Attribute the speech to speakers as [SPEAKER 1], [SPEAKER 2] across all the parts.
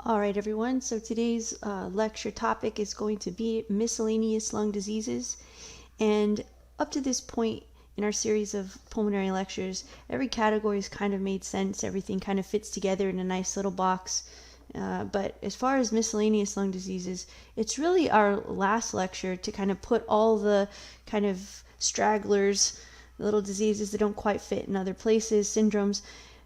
[SPEAKER 1] All right, everyone. So today's lecture topic is going to be miscellaneous lung diseases. And up to this point in our series of pulmonary lectures, every category has kind of made sense. Everything kind of fits together in a nice little box. But as far as miscellaneous lung diseases, it's really our last lecture to kind of put all the kind of stragglers, little diseases that don't quite fit in other places, syndromes,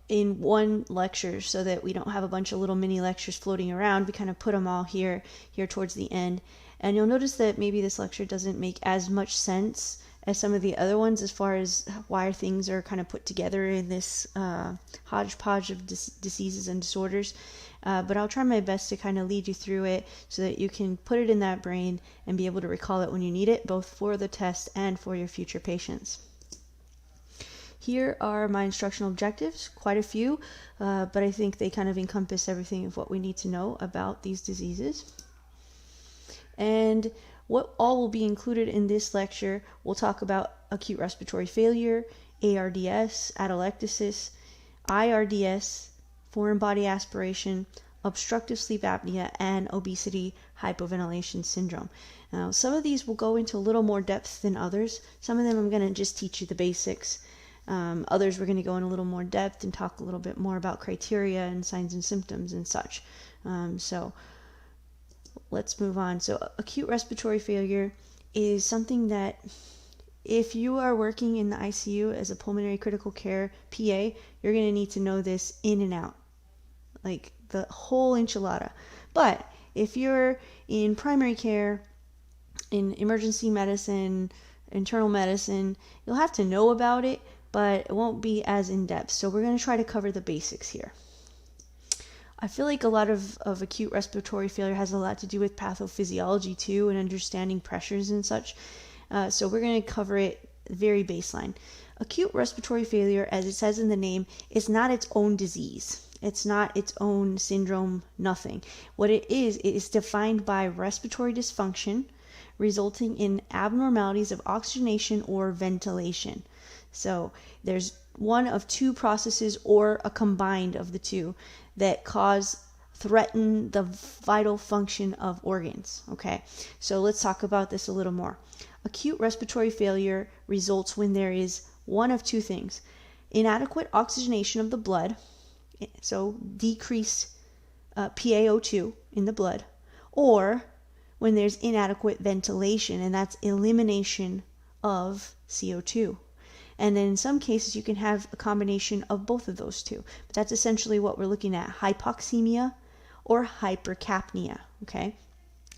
[SPEAKER 1] in one lecture so that we don't have a bunch of little mini lectures floating around. We kind of put them all here towards the end. And you'll notice that maybe this lecture doesn't make as much sense as some of the other ones as far as why things are kind of put together in this hodgepodge of diseases and disorders. But I'll try my best to kind of lead you through it so that you can put it in that brain and be able to recall it when you need it, both for the test and for your future patients. Here are my instructional objectives, quite a few, but I think they kind of encompass everything of what we need to know about these diseases. And what all will be included in this lecture, we'll talk about acute respiratory failure, ARDS, atelectasis, IRDS, foreign body aspiration, obstructive sleep apnea, and obesity hypoventilation syndrome. Now, some of these will go into a little more depth than others. Some of them I'm going to just teach you the basics. Others we're going to go in a little more depth and talk a little bit more about criteria and signs and symptoms and such. So let's move on. So acute respiratory failure is something that if you are working in the ICU as a pulmonary critical care PA, you're going to need to know this in and out, like the whole enchilada. But if you're in primary care, in emergency medicine, internal medicine, you'll have to know about it, but it won't be as in-depth. So we're going to try to cover the basics here. I feel like a lot of acute respiratory failure has a lot to do with pathophysiology too, and understanding pressures and such. So we're going to cover it very baseline. Acute respiratory failure, as it says in the name, is not its own disease. It's not its own syndrome, nothing. What it is defined by respiratory dysfunction resulting in abnormalities of oxygenation or ventilation. So there's one of two processes or a combined of the two that threaten the vital function of organs. Okay, so let's talk about this a little more. Acute respiratory failure results when there is one of two things: inadequate oxygenation of the blood, so decreased PaO2 in the blood, or when there's inadequate ventilation, and that's elimination of CO2. And then in some cases, you can have a combination of both of those two. But that's essentially what we're looking at: hypoxemia or hypercapnia, okay?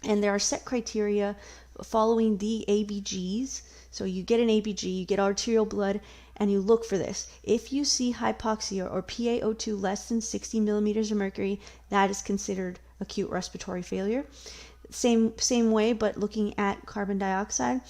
[SPEAKER 1] And there are set criteria following the ABGs. So you get an ABG, you get arterial blood, and you look for this. If you see hypoxia or PaO2 less than 60 millimeters of mercury, that is considered acute respiratory failure. Same way, but looking at carbon dioxide.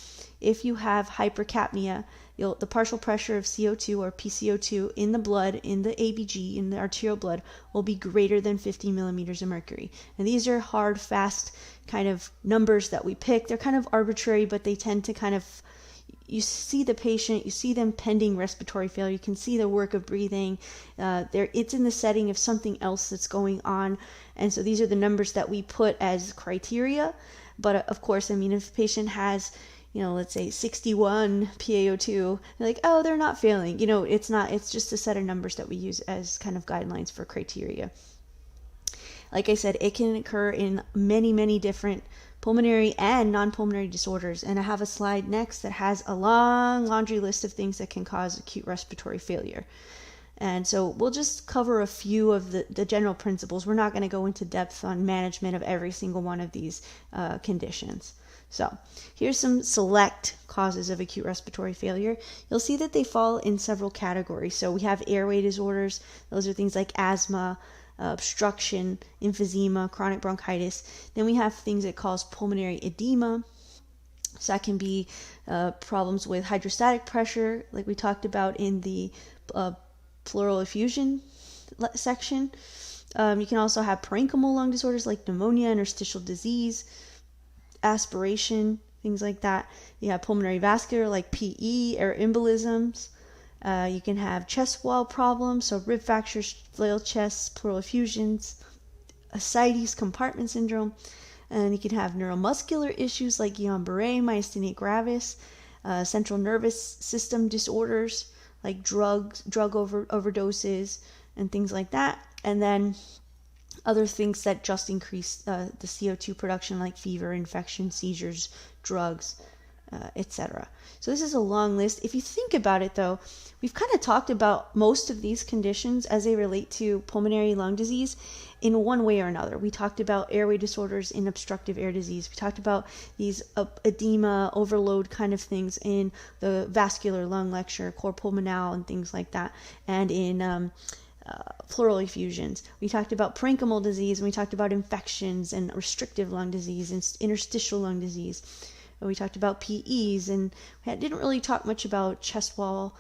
[SPEAKER 1] If you have hypercapnia, the partial pressure of CO2 or PCO2 in the blood, in the ABG, in the arterial blood, will be greater than 50 millimeters of mercury. And these are hard, fast kind of numbers that we pick. They're kind of arbitrary, but they tend to kind of, you see the patient, you see them pending respiratory failure, you can see the work of breathing. It's in the setting of something else that's going on. And so these are the numbers that we put as criteria. But of course, I mean, if a patient has, let's say 61 PaO2, they're like, oh, they're not failing. It's not, it's just a set of numbers that we use as kind of guidelines for criteria. Like I said, it can occur in many, many different pulmonary and non-pulmonary disorders. And I have a slide next that has a long laundry list of things that can cause acute respiratory failure. And so we'll just cover a few of the general principles. We're not going to go into depth on management of every single one of these conditions. So here's some select causes of acute respiratory failure. You'll see that they fall in several categories. So we have airway disorders. Those are things like asthma, obstruction, emphysema, chronic bronchitis. Then we have things that cause pulmonary edema. So that can be problems with hydrostatic pressure, like we talked about in the pleural effusion section. You can also have parenchymal lung disorders like pneumonia, interstitial disease, aspiration, things like that. You have pulmonary vascular like PE or embolisms. You can have chest wall problems, so rib fractures, flail chests, pleural effusions, ascites compartment syndrome, and you can have neuromuscular issues like Guillain-Barré, myasthenia gravis, central nervous system disorders like drug overdoses and things like that, and then other things that just increase the CO2 production like fever, infection, seizures, drugs, etc. So this is a long list. If you think about it though, we've kind of talked about most of these conditions as they relate to pulmonary lung disease in one way or another. We talked about airway disorders in obstructive air disease. We talked about these edema, overload kind of things in the vascular lung lecture, cor pulmonale and things like that, and in pleural effusions. We talked about parenchymal disease, and we talked about infections and restrictive lung disease and interstitial lung disease. And we talked about PEs, and we didn't really talk much about chest wall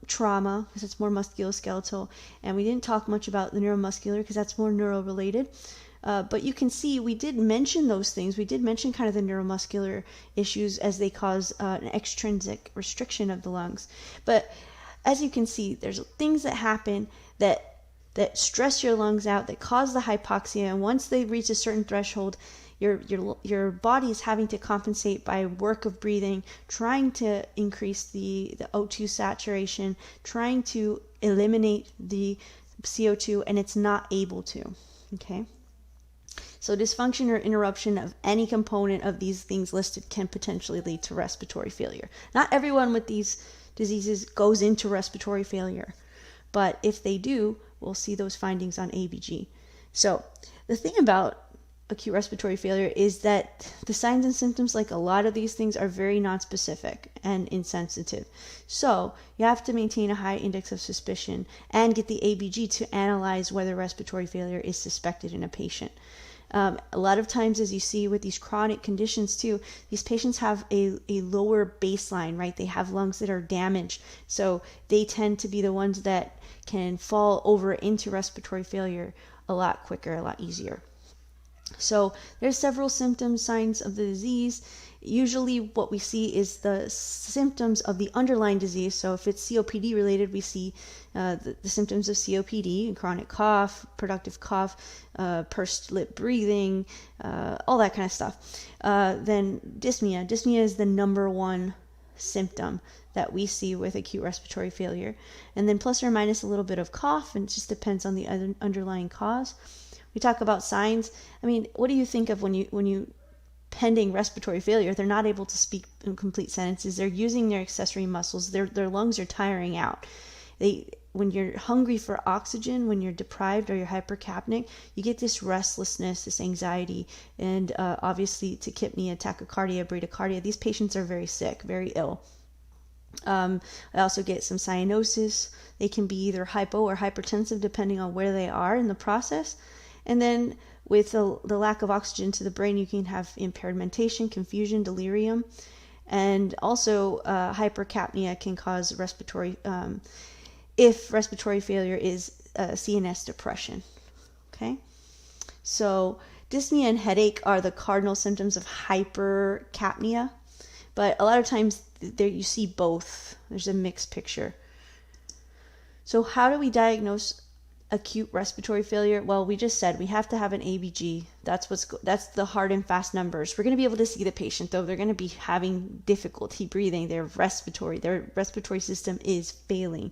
[SPEAKER 1] trauma because it's more musculoskeletal, and we didn't talk much about the neuromuscular because that's more neuro-related. But you can see we did mention those things. We did mention kind of the neuromuscular issues as they cause an extrinsic restriction of the lungs. But as you can see, there's things that happen that stress your lungs out, that cause the hypoxia, and once they reach a certain threshold, your body is having to compensate by work of breathing, trying to increase the O2 saturation, trying to eliminate the CO2, and it's not able to. Okay? So dysfunction or interruption of any component of these things listed can potentially lead to respiratory failure. Not everyone with these diseases goes into respiratory failure, but if they do, we'll see those findings on ABG. So the thing about acute respiratory failure is that the signs and symptoms, like a lot of these things, are very nonspecific and insensitive. So you have to maintain a high index of suspicion and get the ABG to analyze whether respiratory failure is suspected in a patient. A lot of times, as you see with these chronic conditions too, these patients have a lower baseline, right? They have lungs that are damaged. So they tend to be the ones that can fall over into respiratory failure a lot quicker, a lot easier. So there's several symptoms, signs of the disease. Usually what we see is the symptoms of the underlying disease. So if it's COPD related, we see the symptoms of COPD, chronic cough, productive cough, pursed lip breathing, all that kind of stuff. Then dyspnea. Dyspnea is the number one symptom that we see with acute respiratory failure. And then plus or minus a little bit of cough, and it just depends on the underlying cause. We talk about signs. I mean, what do you think of when you pending respiratory failure? They're not able to speak in complete sentences. They're using their accessory muscles. Their lungs are tiring out. When you're hungry for oxygen, when you're deprived or you're hypercapnic, you get this restlessness, this anxiety, and obviously tachypnea, tachycardia, bradycardia. These patients are very sick, very ill. I also get some cyanosis. They can be either hypo or hypertensive depending on where they are in the process. And then with the lack of oxygen to the brain, you can have impaired mentation, confusion, delirium. And also hypercapnia can cause respiratory, if respiratory failure is CNS depression. Okay? So dyspnea and headache are the cardinal symptoms of hypercapnia. But a lot of times there you see both. There's a mixed picture. So how do we diagnose acute respiratory failure? Well, we just said we have to have an ABG. That's the hard and fast numbers. We're going to be able to see the patient, though. They're going to be having difficulty breathing. Their respiratory system is failing.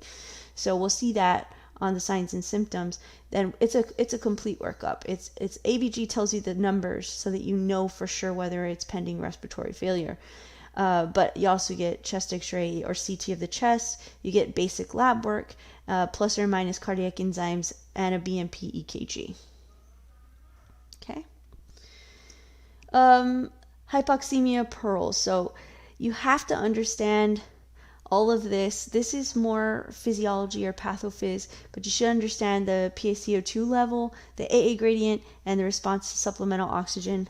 [SPEAKER 1] So we'll see that on the signs and symptoms. Then it's a complete workup. It's ABG tells you the numbers so that you know for sure whether it's pending respiratory failure. But you also get chest x-ray or CT of the chest. You get basic lab work, plus or minus cardiac enzymes, and a BMP EKG. Okay. Hypoxemia pearls. So you have to understand all of this. This is more physiology or pathophys, but you should understand the PaCO2 level, the AA gradient, and the response to supplemental oxygen.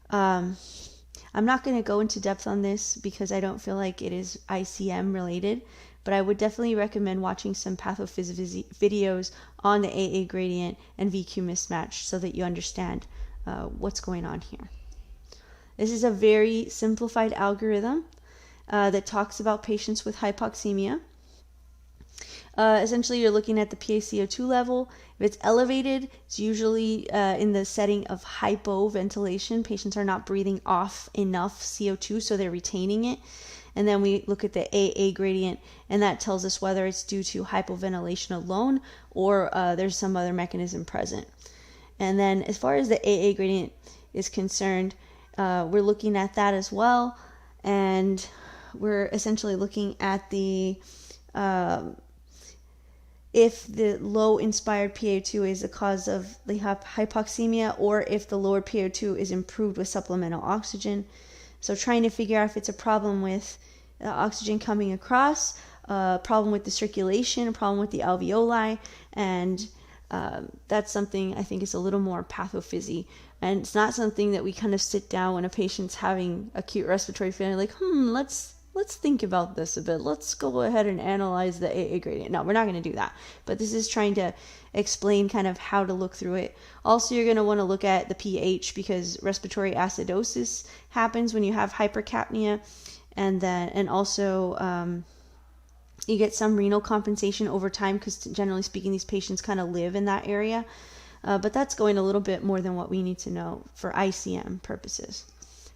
[SPEAKER 1] I'm not going to go into depth on this because I don't feel like it is ICM related, but I would definitely recommend watching some pathophys videos on the AA gradient and VQ mismatch so that you understand what's going on here. This is a very simplified algorithm that talks about patients with hypoxemia. Essentially, you're looking at the PaCO2 level. If it's elevated, it's usually in the setting of hypoventilation. Patients are not breathing off enough CO2, so they're retaining it. And then we look at the AA gradient, and that tells us whether it's due to hypoventilation alone or there's some other mechanism present. And then as far as the AA gradient is concerned, we're looking at that as well. And we're essentially looking at the if the low inspired PaO2 is the cause of the hypoxemia, or if the lower PaO2 is improved with supplemental oxygen. So trying to figure out if it's a problem with oxygen coming across, a problem with the circulation, a problem with the alveoli, and that's something I think is a little more pathophysi. And it's not something that we kind of sit down when a patient's having acute respiratory failure, like, let's think about this a bit. Let's go ahead and analyze the AA gradient. No, we're not going to do that. But this is trying to explain kind of how to look through it. Also, you're going to want to look at the pH, because respiratory acidosis happens when you have hypercapnia. And also you get some renal compensation over time, because generally speaking, these patients kind of live in that area. But that's going a little bit more than what we need to know for ICM purposes.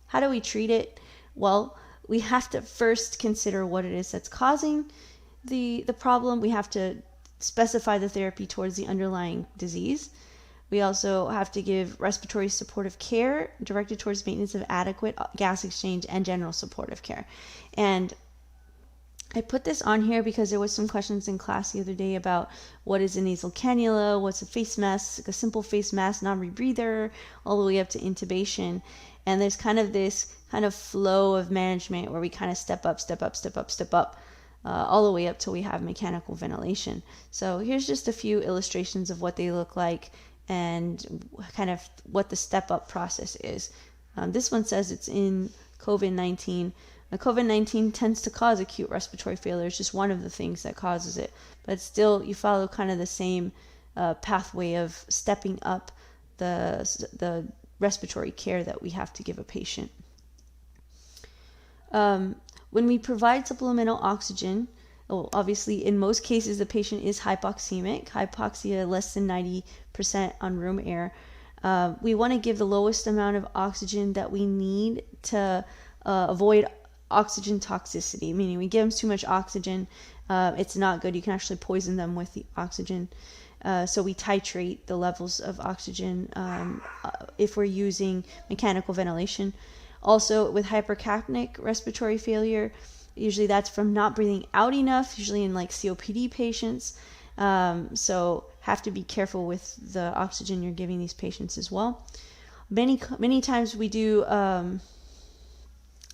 [SPEAKER 1] How do we treat it? Well, we have to first consider what it is that's causing the problem. We have to specify the therapy towards the underlying disease. We also have to give respiratory supportive care directed towards maintenance of adequate gas exchange and general supportive care. And I put this on here because there was some questions in class the other day about what is a nasal cannula, what's a face mask, a simple face mask, non-rebreather, all the way up to intubation. And there's kind of this kind of flow of management where we kind of step up, all the way up till we have mechanical ventilation. So here's just a few illustrations of what they look like and kind of what the step-up process is. This one says it's in COVID-19. Now, COVID-19 tends to cause acute respiratory failure. It's just one of the things that causes it. But still, you follow kind of the same pathway of stepping up the respiratory care that we have to give a patient. When we provide supplemental oxygen, obviously in most cases the patient is hypoxemic, hypoxia less than 90% on room air. We want to give the lowest amount of oxygen that we need to avoid oxygen toxicity, meaning we give them too much oxygen, it's not good. You can actually poison them with the oxygen. So we titrate the levels of oxygen if we're using mechanical ventilation. Also, with hypercapnic respiratory failure, usually that's from not breathing out enough, usually in like COPD patients. So have to be careful with the oxygen you're giving these patients as well. Many times we do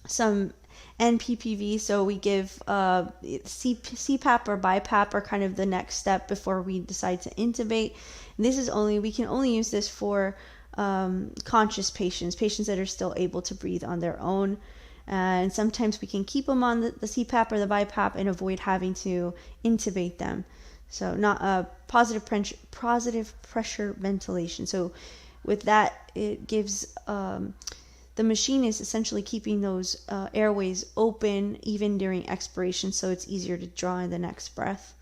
[SPEAKER 1] some NPPV, so we give CPAP or BiPAP are kind of the next step before we decide to intubate. And we can only use this for conscious patients that are still able to breathe on their own. And sometimes we can keep them on the CPAP or the BiPAP and avoid having to intubate them. So not a positive pressure ventilation. So with that, it gives the machine is essentially keeping those airways open even during expiration, so it's easier to draw in the next breath.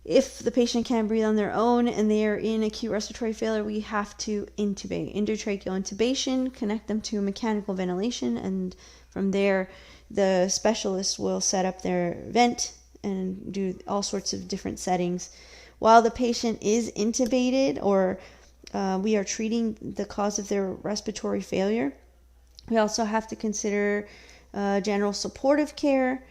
[SPEAKER 1] If the patient can't breathe on their own and they are in acute respiratory failure, we have to intubate. Endotracheal intubation, connect them to mechanical ventilation, and from there, the specialist will set up their vent and do all sorts of different settings. While the patient is intubated or we are treating the cause of their respiratory failure, we also have to consider general supportive care.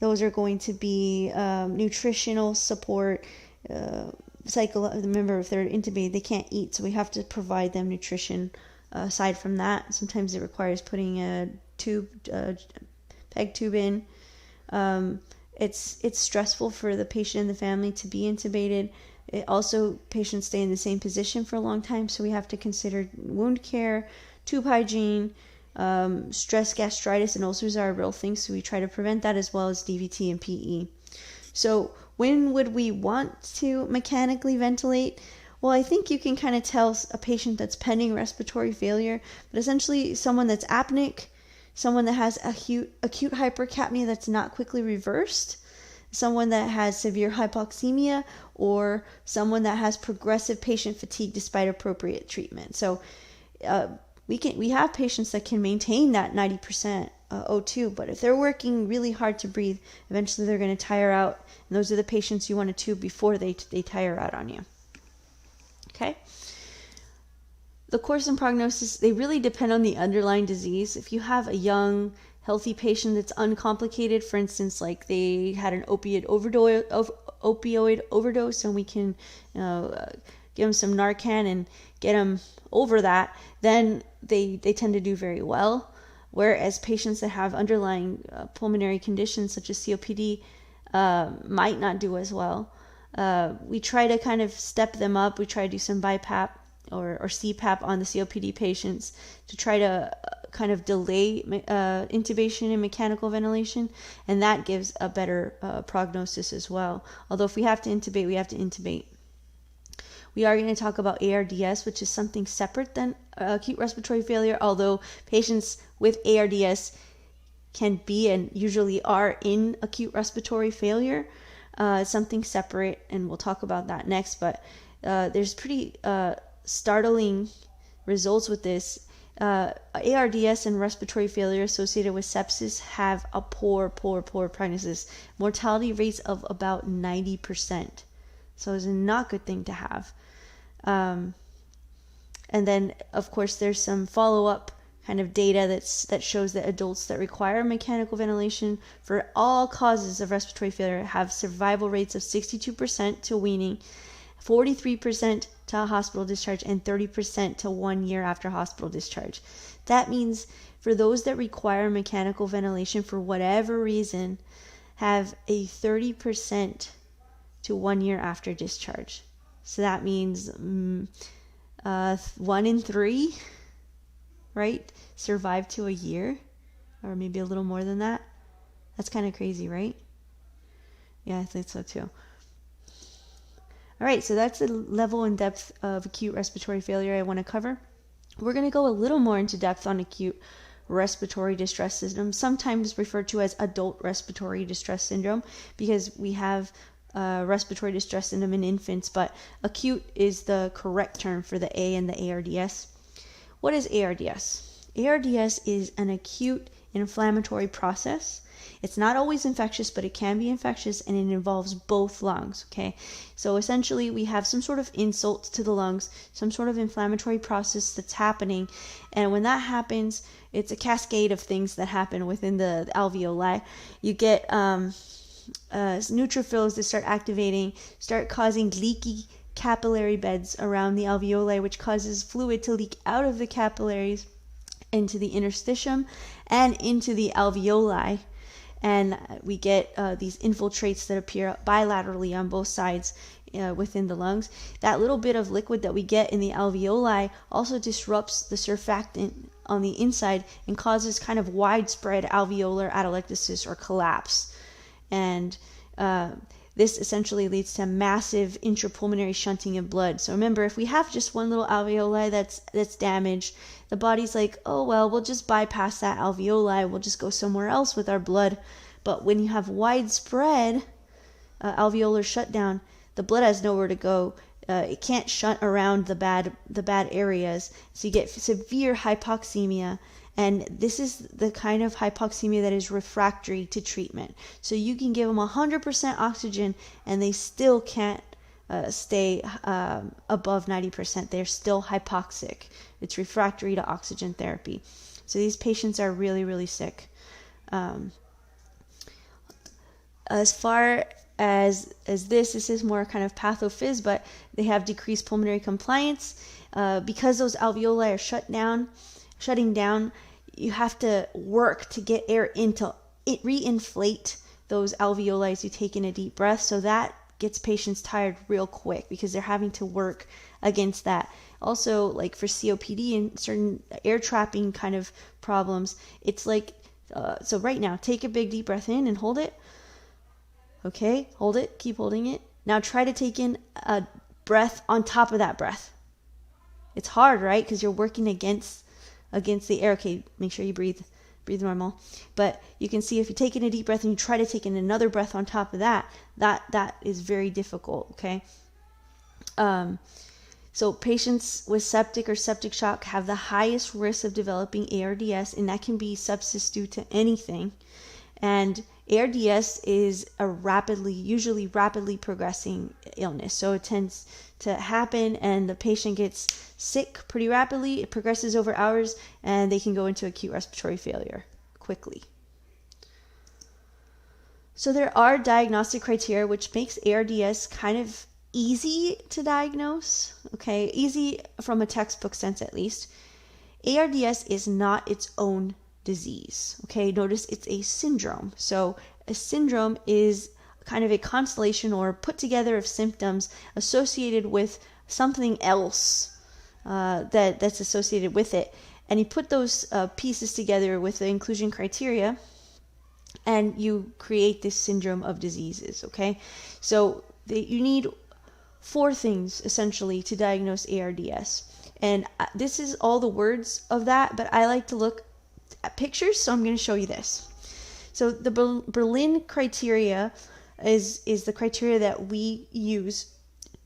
[SPEAKER 1] Those are going to be nutritional support, remember, if they're intubated, they can't eat, so we have to provide them nutrition. Aside from that, sometimes it requires putting a peg tube in. It's stressful for the patient and the family to be intubated. Patients stay in the same position for a long time, so we have to consider wound care, tube hygiene. Stress, gastritis, and ulcers are a real thing, so we try to prevent that, as well as DVT and PE. So when would we want to mechanically ventilate? Well, I think you can kind of tell a patient that's pending respiratory failure, but essentially someone that's apneic, someone that has acute hypercapnia that's not quickly reversed, someone that has severe hypoxemia, or someone that has progressive patient fatigue despite appropriate treatment. So we have patients that can maintain that 90% O2, but if they're working really hard to breathe, eventually they're going to tire out, and those are the patients you want to tube before they tire out on you. Okay. The course and prognosis, they really depend on the underlying disease. If you have a young, healthy patient that's uncomplicated, for instance, like they had an opioid overdose, and we can give them some Narcan and get them over that, then they tend to do very well. Whereas patients that have underlying pulmonary conditions such as COPD might not do as well. We try to kind of step them up. We try to do some BiPAP or CPAP on the COPD patients to try to kind of delay intubation and mechanical ventilation, and that gives a better prognosis as well. Although if we have to intubate, we have to intubate. We are going to talk about ARDS, which is something separate than acute respiratory failure, although patients with ARDS can be and usually are in acute respiratory failure. Something separate, and we'll talk about that next, but there's pretty startling results with this. ARDS and respiratory failure associated with sepsis have a poor prognosis. Mortality rates of about 90%. So it's a not good thing to have. And then, of course, there's some follow-up kind of data that shows that adults that require mechanical ventilation for all causes of respiratory failure have survival rates of 62% to weaning, 43% to hospital discharge, and 30% to 1 year after hospital discharge. That means for those that require mechanical ventilation for whatever reason, have a 30% to 1 year after discharge. So that means 1 in 3, right, survive to a year, or maybe a little more than that. That's kind of crazy, right? Yeah, I think so too. All right, so that's the level and depth of acute respiratory failure I want to cover. We're going to go a little more into depth on acute respiratory distress syndrome, sometimes referred to as adult respiratory distress syndrome, because we have respiratory distress syndrome in infants, but acute is the correct term for the A and the ARDS. What is ARDS? ARDS is an acute inflammatory process. It's not always infectious, but it can be infectious, and it involves both lungs, okay? So essentially, we have some sort of insult to the lungs, some sort of inflammatory process that's happening, and when that happens, it's a cascade of things that happen within the alveoli. You get neutrophils that start activating, start causing leaky capillary beds around the alveoli, which causes fluid to leak out of the capillaries into the interstitium and into the alveoli. And we get these infiltrates that appear bilaterally on both sides within the lungs. That little bit of liquid that we get in the alveoli also disrupts the surfactant on the inside and causes kind of widespread alveolar atelectasis or collapse. And this essentially leads to massive intrapulmonary shunting of blood. So remember, if we have just one little alveoli that's damaged, the body's like, oh, well, we'll just bypass that alveoli. We'll just go somewhere else with our blood. But when you have widespread alveolar shutdown, the blood has nowhere to go. It can't shunt around the bad areas. So you get severe hypoxemia. And this is the kind of hypoxemia that is refractory to treatment. So you can give them 100% oxygen and they still can't stay above 90%. They're still hypoxic. It's refractory to oxygen therapy. So these patients are really, really sick. As far as this is more kind of pathophys, but they have decreased pulmonary compliance. Because those alveoli are shutting down, you have to work to get air in to reinflate those alveoli as you take in a deep breath. So that gets patients tired real quick because they're having to work against that. Also, like for COPD and certain air trapping kind of problems, it's like, so right now, take a big deep breath in and hold it. Okay, hold it, keep holding it. Now try to take in a breath on top of that breath. It's hard, right? Because you're working against the air. Okay, make sure you breathe breathe normal. But you can see if you take in a deep breath and you try to take in another breath on top of that, that is very difficult, okay? So patients with septic or septic shock have the highest risk of developing ARDS, and that can be sepsis due to anything. And ARDS is a usually rapidly progressing illness. So it tends to happen and the patient gets sick pretty rapidly. It progresses over hours and they can go into acute respiratory failure quickly. So there are diagnostic criteria which makes ARDS kind of easy to diagnose, okay? Easy from a textbook sense at least. ARDS is not its own disease, okay? Notice it's a syndrome. So a syndrome is kind of a constellation or put together of symptoms associated with something else that's associated with it. And you put those pieces together with the inclusion criteria and you create this syndrome of diseases, okay? So you need 4 things essentially to diagnose ARDS. And this is all the words of that, but I like to look at pictures, so I'm going to show you this. So the Berlin criteria is the criteria that we use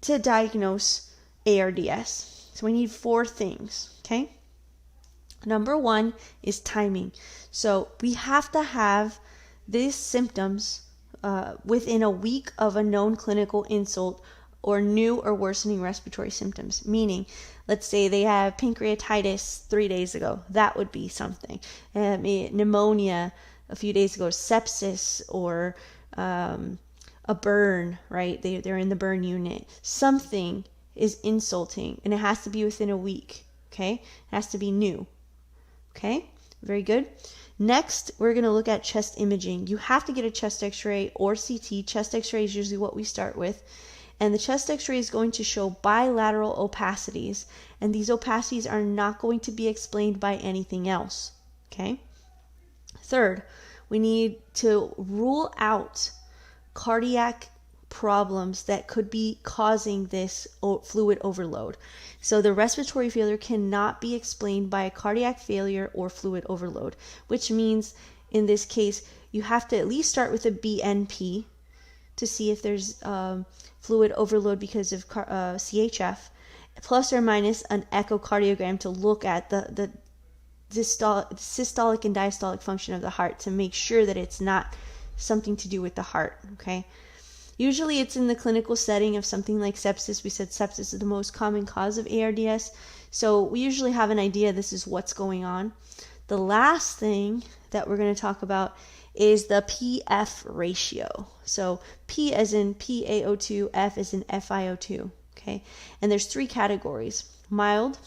[SPEAKER 1] to diagnose ARDS. So we need 4 things, okay? Number 1 is timing. So we have to have these symptoms within a week of a known clinical insult or new or worsening respiratory symptoms. Meaning, let's say they have pancreatitis 3 days ago. That would be something. Pneumonia a few days ago, sepsis, or a burn, right? They're in the burn unit. Something is insulting, and it has to be within a week, okay? It has to be new, okay? Very good. Next, we're going to look at chest imaging. You have to get a chest x-ray or CT. Chest x-ray is usually what we start with. And the chest x-ray is going to show bilateral opacities. And these opacities are not going to be explained by anything else. Okay? Third, we need to rule out cardiac problems that could be causing this fluid overload. So the respiratory failure cannot be explained by a cardiac failure or fluid overload, which means in this case, you have to at least start with a BNP to see if there's fluid overload because of CHF, plus or minus an echocardiogram to look at the systolic and diastolic function of the heart to make sure that it's not something to do with the heart, okay? Usually it's in the clinical setting of something like sepsis. We said sepsis is the most common cause of ARDS, so we usually have an idea this is what's going on. The last thing that we're going to talk about is the PF ratio. So P as in PaO2, F as in FiO2, okay? And there's 3 categories: mild,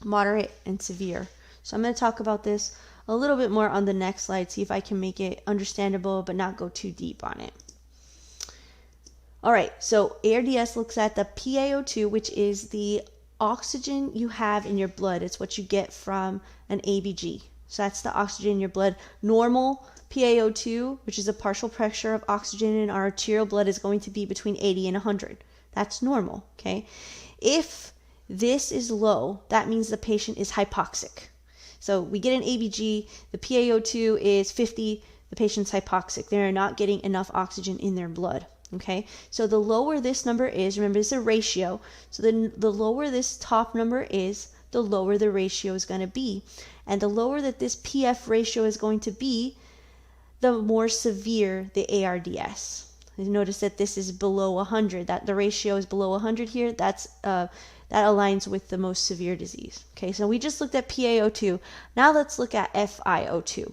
[SPEAKER 1] moderate, and severe. So I'm going to talk about this a little bit more on the next slide, see if I can make it understandable but not go too deep on it. All right, so ARDS looks at the PaO2, which is the oxygen you have in your blood. It's what you get from an ABG. So that's the oxygen in your blood. Normal PaO2, which is a partial pressure of oxygen in our arterial blood, is going to be between 80 and 100. That's normal, okay? If this is low, that means the patient is hypoxic. So we get an ABG, the PaO2 is 50, the patient's hypoxic. They're not getting enough oxygen in their blood, okay? So the lower this number is, remember it's a ratio, so the lower this top number is, the lower the ratio is going to be. And the lower that this PF ratio is going to be, the more severe the ARDS. Notice that this is below 100, that the ratio is below 100 here. That aligns with the most severe disease. Okay, so we just looked at PaO2. Now let's look at FiO2.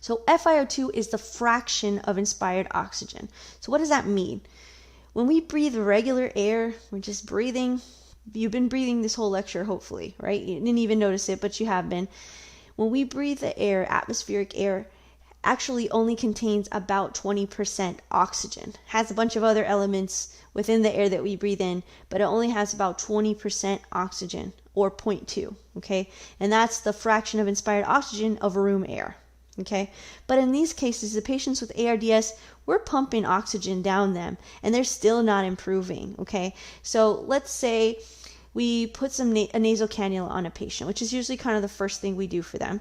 [SPEAKER 1] So FiO2 is the fraction of inspired oxygen. So what does that mean? When we breathe regular air, we're just breathing. You've been breathing this whole lecture, hopefully, right? You didn't even notice it, but you have been. When we breathe the air, atmospheric air actually only contains about 20% oxygen. It has a bunch of other elements within the air that we breathe in, but it only has about 20% oxygen, or 0.2, okay? And that's the fraction of inspired oxygen of room air, okay? But in these cases, the patients with ARDS, we're pumping oxygen down them, and they're still not improving, okay? So let's say we put a nasal cannula on a patient, which is usually kind of the first thing we do for them.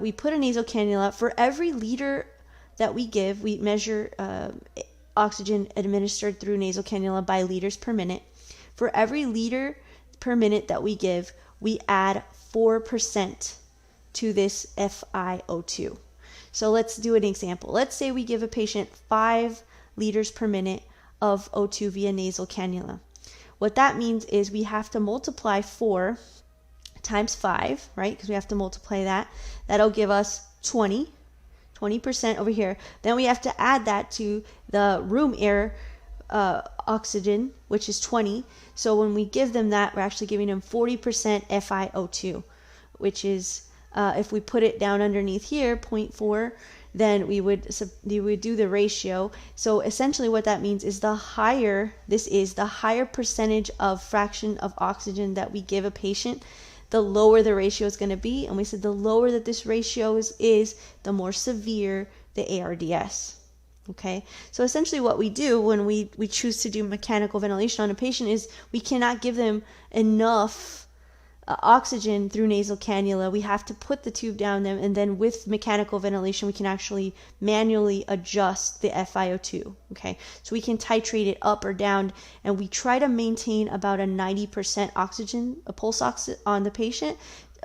[SPEAKER 1] We put a nasal cannula. For every liter that we give, we measure oxygen administered through nasal cannula by liters per minute. For every liter per minute that we give, we add 4% to this FiO2. So let's do an example. Let's say we give a patient 5 liters per minute of O2 via nasal cannula. What that means is we have to multiply 4 times 5, right? Because we have to multiply that. That'll give us 20% over here. Then we have to add that to the room air oxygen, which is 20. So when we give them that, we're actually giving them 40% FiO2, which is, if we put it down underneath here, 0.4, then we would do the ratio. So essentially what that means is the higher percentage of fraction of oxygen that we give a patient, the lower the ratio is going to be. And we said the lower that this ratio is, the more severe the ARDS. Okay, so essentially what we do when we choose to do mechanical ventilation on a patient is we cannot give them enough oxygen through nasal cannula. We have to put the tube down them, and then with mechanical ventilation we can actually manually adjust the FiO2. Okay, so we can titrate it up or down, and we try to maintain about a 90% oxygen, a pulse oxygen on the patient,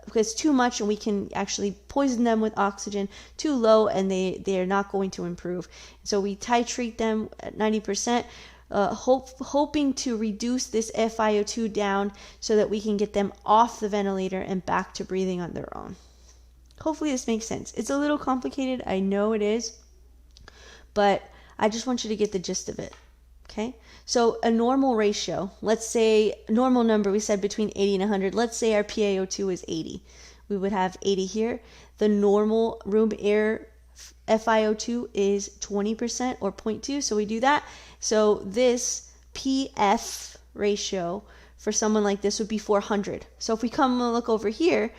[SPEAKER 1] because too much and we can actually poison them with oxygen. Too low and they're not going to improve. So we titrate them at 90%. Hoping to reduce this FiO2 down so that we can get them off the ventilator and back to breathing on their own. Hopefully this makes sense. It's a little complicated, I know it is, but I just want you to get the gist of it. Okay, so a normal ratio, let's say normal number, we said between 80 and 100. Let's say our PaO2 is 80. We would have 80 here. The normal room air FiO2 is 20% or 0.2, so we do that. So this PF ratio for someone like this would be 400. So if we come and look over here,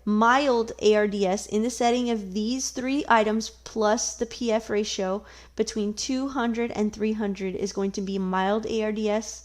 [SPEAKER 1] mild ARDS in the setting of these 3 items plus the PF ratio between 200 and 300 is going to be mild ARDS.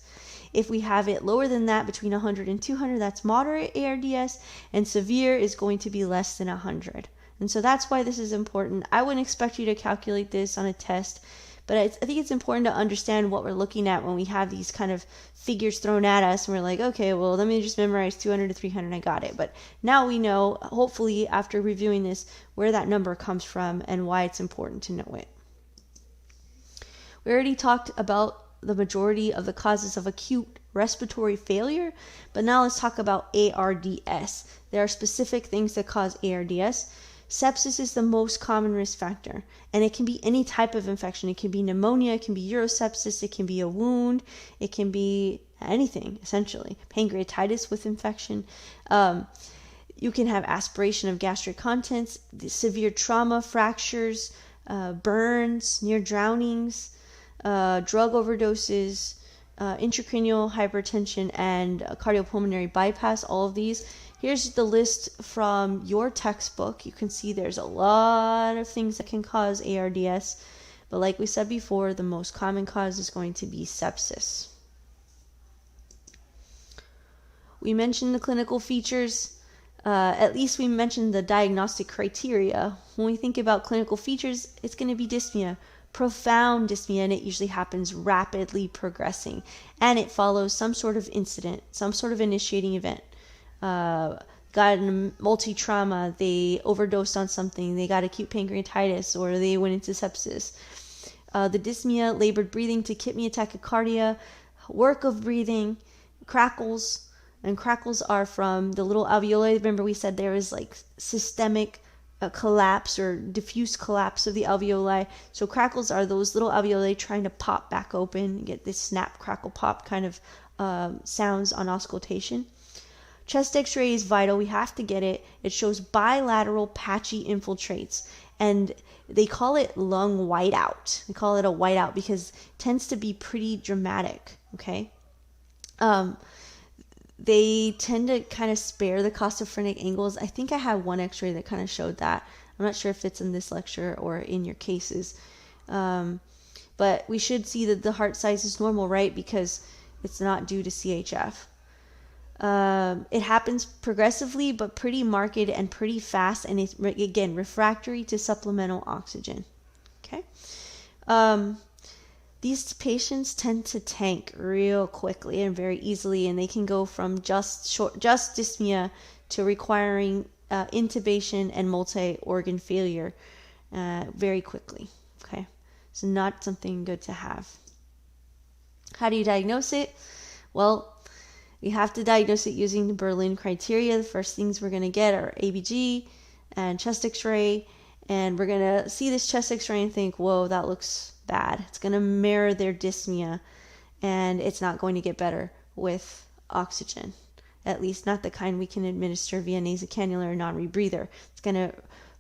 [SPEAKER 1] If we have it lower than that, between 100 and 200, that's moderate ARDS, and severe is going to be less than 100. And so that's why this is important. I wouldn't expect you to calculate this on a test, but I think it's important to understand what we're looking at when we have these kind of figures thrown at us and we're like, okay, well, let me just memorize 200 to 300, I got it. But now we know, hopefully after reviewing this, where that number comes from and why it's important to know it. We already talked about the majority of the causes of acute respiratory failure, but now let's talk about ARDS. There are specific things that cause ARDS. Sepsis is the most common risk factor, and it can be any type of infection. It can be pneumonia, it can be urosepsis, it can be a wound, it can be anything, essentially. Pancreatitis with infection. You can have aspiration of gastric contents, severe trauma, fractures, burns, near drownings, drug overdoses, intracranial hypertension, and cardiopulmonary bypass, all of these. Here's the list from your textbook. You can see there's a lot of things that can cause ARDS, but like we said before, the most common cause is going to be sepsis. We mentioned the clinical features. At least we mentioned the diagnostic criteria. When we think about clinical features, it's going to be dyspnea, profound dyspnea, and it usually happens rapidly progressing, and it follows some sort of incident, some sort of initiating event. Got multi-trauma, they overdosed on something, they got acute pancreatitis, or they went into sepsis. The dyspnea, labored breathing, tachypnea, tachycardia, work of breathing, crackles, and crackles are from the little alveoli. Remember we said there is like systemic collapse or diffuse collapse of the alveoli. So crackles are those little alveoli trying to pop back open, get this snap, crackle, pop kind of sounds on auscultation. Chest x-ray is vital. We have to get it. It shows bilateral patchy infiltrates, and they call it lung whiteout. They call it a whiteout because it tends to be pretty dramatic, okay? They tend to kind of spare the costophrenic angles. I think I had one x-ray that kind of showed that. I'm not sure if it's in this lecture or in your cases. But we should see that the heart size is normal, right? Because it's not due to CHF. It happens progressively, but pretty marked and pretty fast, and it's, again, refractory to supplemental oxygen. Okay. These patients tend to tank real quickly and very easily, and they can go from just dyspnea to requiring intubation and multi-organ failure very quickly. Okay, so not something good to have. How do you diagnose it? Well, we have to diagnose it using the Berlin criteria. The first things we're going to get are ABG and chest x-ray, and we're going to see this chest x-ray and think, whoa, that looks bad. It's going to mirror their dyspnea, and it's not going to get better with oxygen, at least not the kind we can administer via nasocannula or non-rebreather. It's going to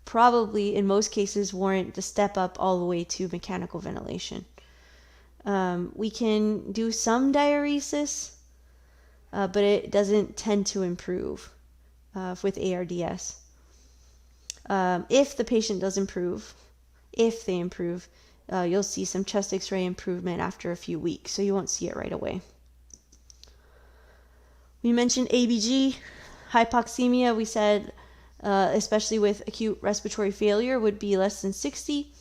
[SPEAKER 1] probably, in most cases, warrant the step up all the way to mechanical ventilation. We can do some diuresis, but it doesn't tend to improve with ARDS. If the patient does improve, if they improve, you'll see some chest x-ray improvement after a few weeks, so you won't see it right away. We mentioned ABG, hypoxemia. We said, especially with acute respiratory failure, would be less than 60.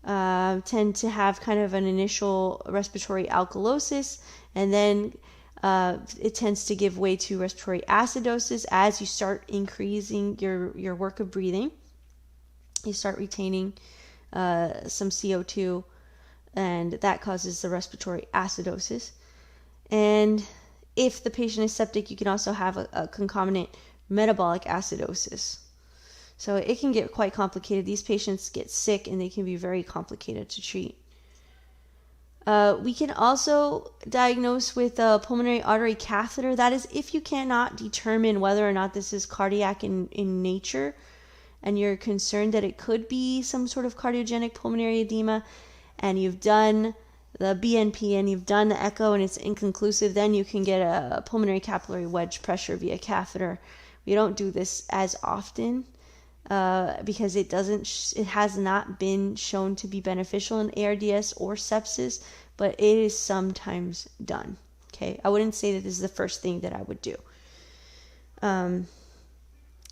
[SPEAKER 1] Tend to have kind of an initial respiratory alkalosis, and then it tends to give way to respiratory acidosis as you start increasing your work of breathing. You start retaining some CO2, and that causes the respiratory acidosis. And if the patient is septic, you can also have a concomitant metabolic acidosis. So it can get quite complicated. These patients get sick, and they can be very complicated to treat. We can also diagnose with a pulmonary artery catheter. That is, if you cannot determine whether or not this is cardiac in nature, and you're concerned that it could be some sort of cardiogenic pulmonary edema, and you've done the BNP and you've done the echo and it's inconclusive, then you can get a pulmonary capillary wedge pressure via catheter. We don't do this as often because it has not been shown to be beneficial in ARDS or sepsis, but it is sometimes done. Okay, I wouldn't say that this is the first thing that I would do.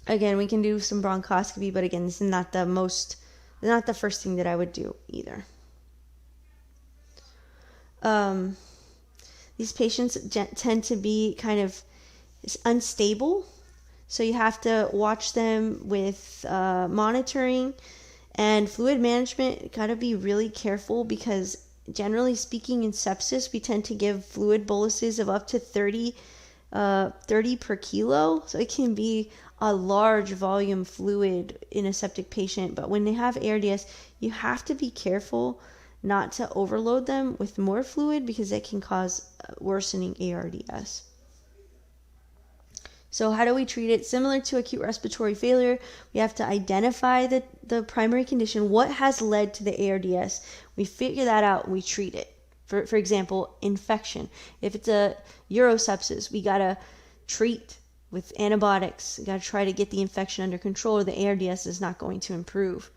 [SPEAKER 1] Again, we can do some bronchoscopy, but again, this is not the first thing that I would do either. These patients tend to be kind of unstable, so you have to watch them with monitoring and fluid management. Got to be really careful because generally speaking in sepsis, we tend to give fluid boluses of up to 30 per kilo, so it can be a large volume fluid in a septic patient. But when they have ARDS, you have to be careful not to overload them with more fluid because it can cause worsening ARDS. So how do we treat it? Similar to acute respiratory failure, we have to identify the primary condition, what has led to the ARDS. We figure that out and we treat it. For example, infection. If it's a urosepsis, we got to treat with antibiotics. We got to try to get the infection under control, or the ARDS is not going to improve.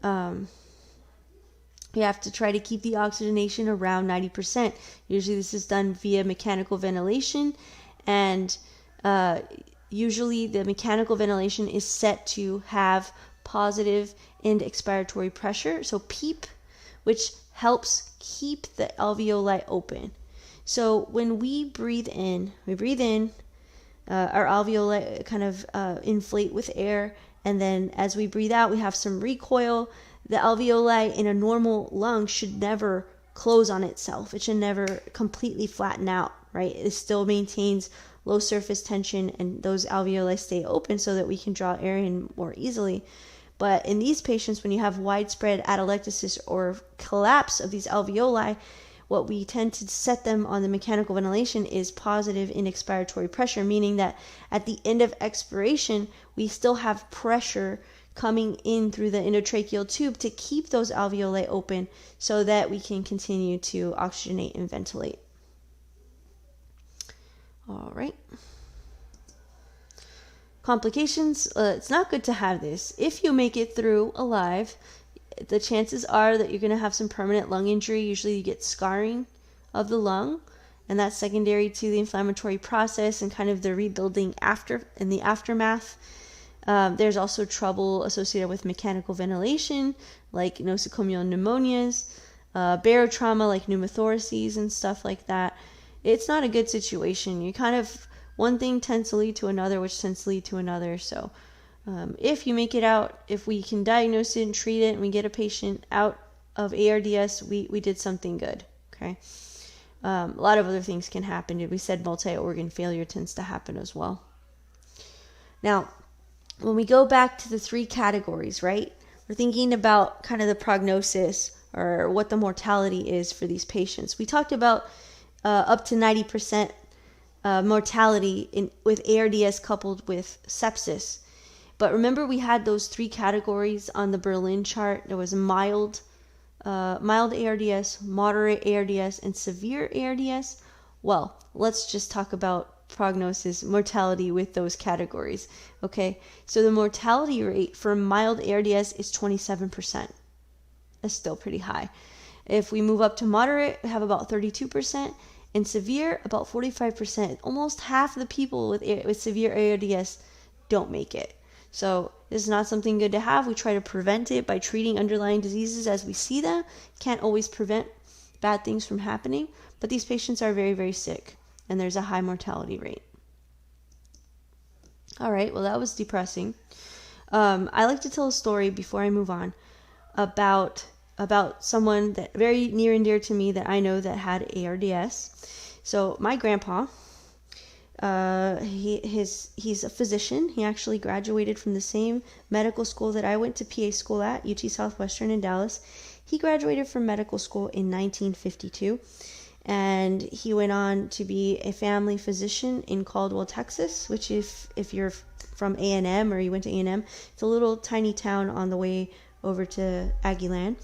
[SPEAKER 1] We have to try to keep the oxygenation around 90%. Usually this is done via mechanical ventilation, and usually the mechanical ventilation is set to have positive end expiratory pressure, so PEEP, which helps keep the alveoli open. So when we breathe in, our alveoli kind of inflate with air, and then as we breathe out, we have some recoil. The alveoli in a normal lung should never close on itself. It should never completely flatten out, right? It still maintains low surface tension, and those alveoli stay open so that we can draw air in more easily. But in these patients, when you have widespread atelectasis or collapse of these alveoli, what we tend to set them on the mechanical ventilation is positive end expiratory pressure, meaning that at the end of expiration, we still have pressure coming in through the endotracheal tube to keep those alveoli open so that we can continue to oxygenate and ventilate. All right. Complications, it's not good to have this. If you make it through alive, the chances are that you're going to have some permanent lung injury. Usually you get scarring of the lung, and that's secondary to the inflammatory process and kind of the rebuilding in the aftermath. There's also trouble associated with mechanical ventilation, like nosocomial pneumonias, barotrauma like pneumothoraces and stuff like that. It's not a good situation. You kind of, one thing tends to lead to another, which tends to lead to another. So if you make it out, if we can diagnose it and treat it, and we get a patient out of ARDS, we did something good. Okay. A lot of other things can happen. We said multi-organ failure tends to happen as well. Now, when we go back to the three categories, right, we're thinking about kind of the prognosis or what the mortality is for these patients. We talked about up to 90% mortality with ARDS coupled with sepsis. But remember, we had those three categories on the Berlin chart. There was mild ARDS, moderate ARDS, and severe ARDS. Well, let's just talk about prognosis, mortality with those categories. Okay, so the mortality rate for mild ARDS is 27%. That's still pretty high. If we move up to moderate, we have about 32%, and severe, about 45%. Almost half the people with severe ARDS don't make it. So this is not something good to have. We try to prevent it by treating underlying diseases as we see them. Can't always prevent bad things from happening, but these patients are very, very sick, and there's a high mortality rate. All right, well, that was depressing. I like to tell a story before I move on about someone that very near and dear to me that I know that had ARDS. So my grandpa, he's a physician. He actually graduated from the same medical school that I went to PA school at, UT Southwestern in Dallas. He graduated from medical school in 1952, and he went on to be a family physician in Caldwell, Texas, which if you're from A&M or you went to A&M, it's a little tiny town on the way over to Aggieland.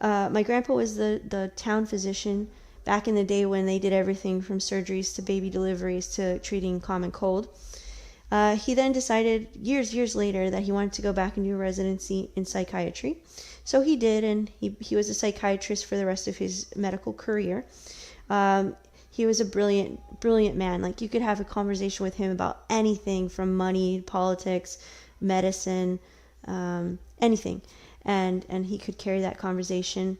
[SPEAKER 1] My grandpa was the town physician back in the day when they did everything from surgeries to baby deliveries to treating common cold. He then decided years later that he wanted to go back and do a residency in psychiatry. So he did, and he was a psychiatrist for the rest of his medical career. He was a brilliant man. Like, you could have a conversation with him about anything from money, politics, medicine, anything. And he could carry that conversation.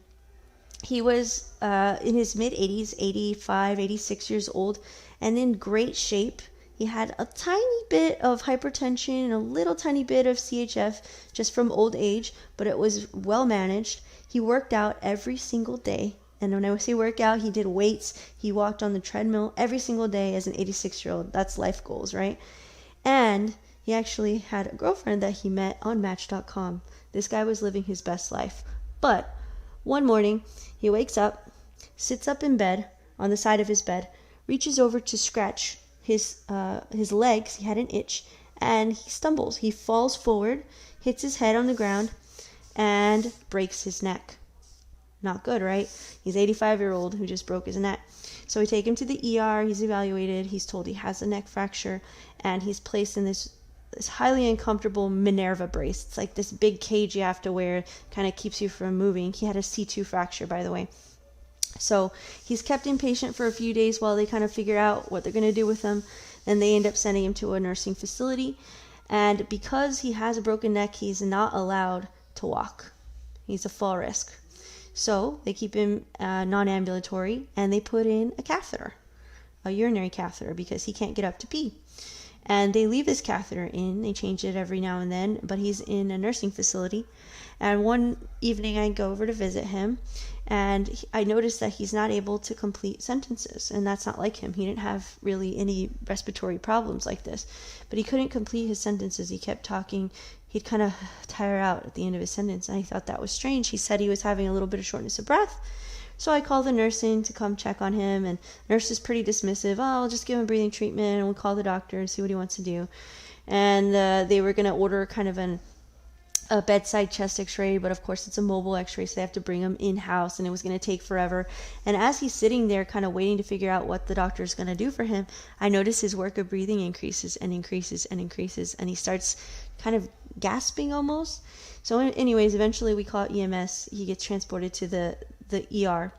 [SPEAKER 1] He was in his mid-80s, 85, 86 years old, and in great shape. He had a tiny bit of hypertension and a little tiny bit of CHF just from old age, but it was well managed. He worked out every single day. And when I say workout, he did weights. He walked on the treadmill every single day as an 86-year-old. That's life goals, right? And he actually had a girlfriend that he met on Match.com. This guy was living his best life. But one morning, he wakes up, sits up in bed, on the side of his bed, reaches over to scratch his legs. He had an itch, and he stumbles. He falls forward, hits his head on the ground, and breaks his neck. Not good, right? He's 85-year-old who just broke his neck. So we take him to the ER. He's evaluated. He's told he has a neck fracture, and he's placed in this highly uncomfortable Minerva brace. It's like this big cage you have to wear, kind of keeps you from moving. He had a C2 fracture, by the way. So he's kept inpatient for a few days while they kind of figure out what they're going to do with him. Then they end up sending him to a nursing facility. And because he has a broken neck, he's not allowed to walk. He's a fall risk. So they keep him non-ambulatory, and they put in a catheter, a urinary catheter, because he can't get up to pee. And they leave this catheter in. They change it every now and then, but he's in a nursing facility. And one evening I go over to visit him, and I noticed that he's not able to complete sentences, and that's not like him. He didn't have really any respiratory problems like this, but he couldn't complete his sentences. He kept talking. He'd kind of tire out at the end of his sentence, and I thought that was strange. He said he was having a little bit of shortness of breath. So I called the nurse in to come check on him, and the nurse is pretty dismissive. Oh, I'll just give him breathing treatment, and we'll call the doctor and see what he wants to do. And they were going to order kind of a bedside chest x-ray, but of course it's a mobile x-ray, so they have to bring him in-house, and it was going to take forever. And as he's sitting there kind of waiting to figure out what the doctor is going to do for him, I notice his work of breathing increases and increases and increases, and he starts kind of gasping almost. So anyways, eventually we call EMS. He gets transported to the ER.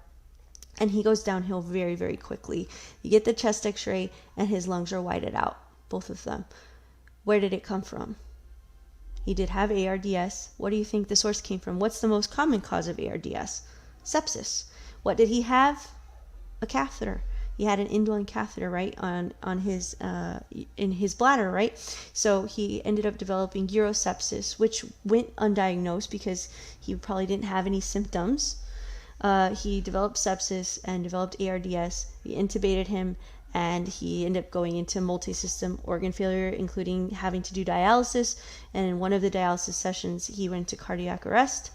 [SPEAKER 1] and he goes downhill very, very quickly. You get the chest x-ray and his lungs are whited out, both of them. Where did it come from? He did have ARDS. What do you think the source came from? What's the most common cause of ARDS? Sepsis. What did he have? A catheter. He had an indwelling catheter, right, on his in his bladder, right? So he ended up developing urosepsis, which went undiagnosed because he probably didn't have any symptoms. He developed sepsis and developed ARDS. We intubated him, and he ended up going into multi-system organ failure, including having to do dialysis. And in one of the dialysis sessions, he went into cardiac arrest,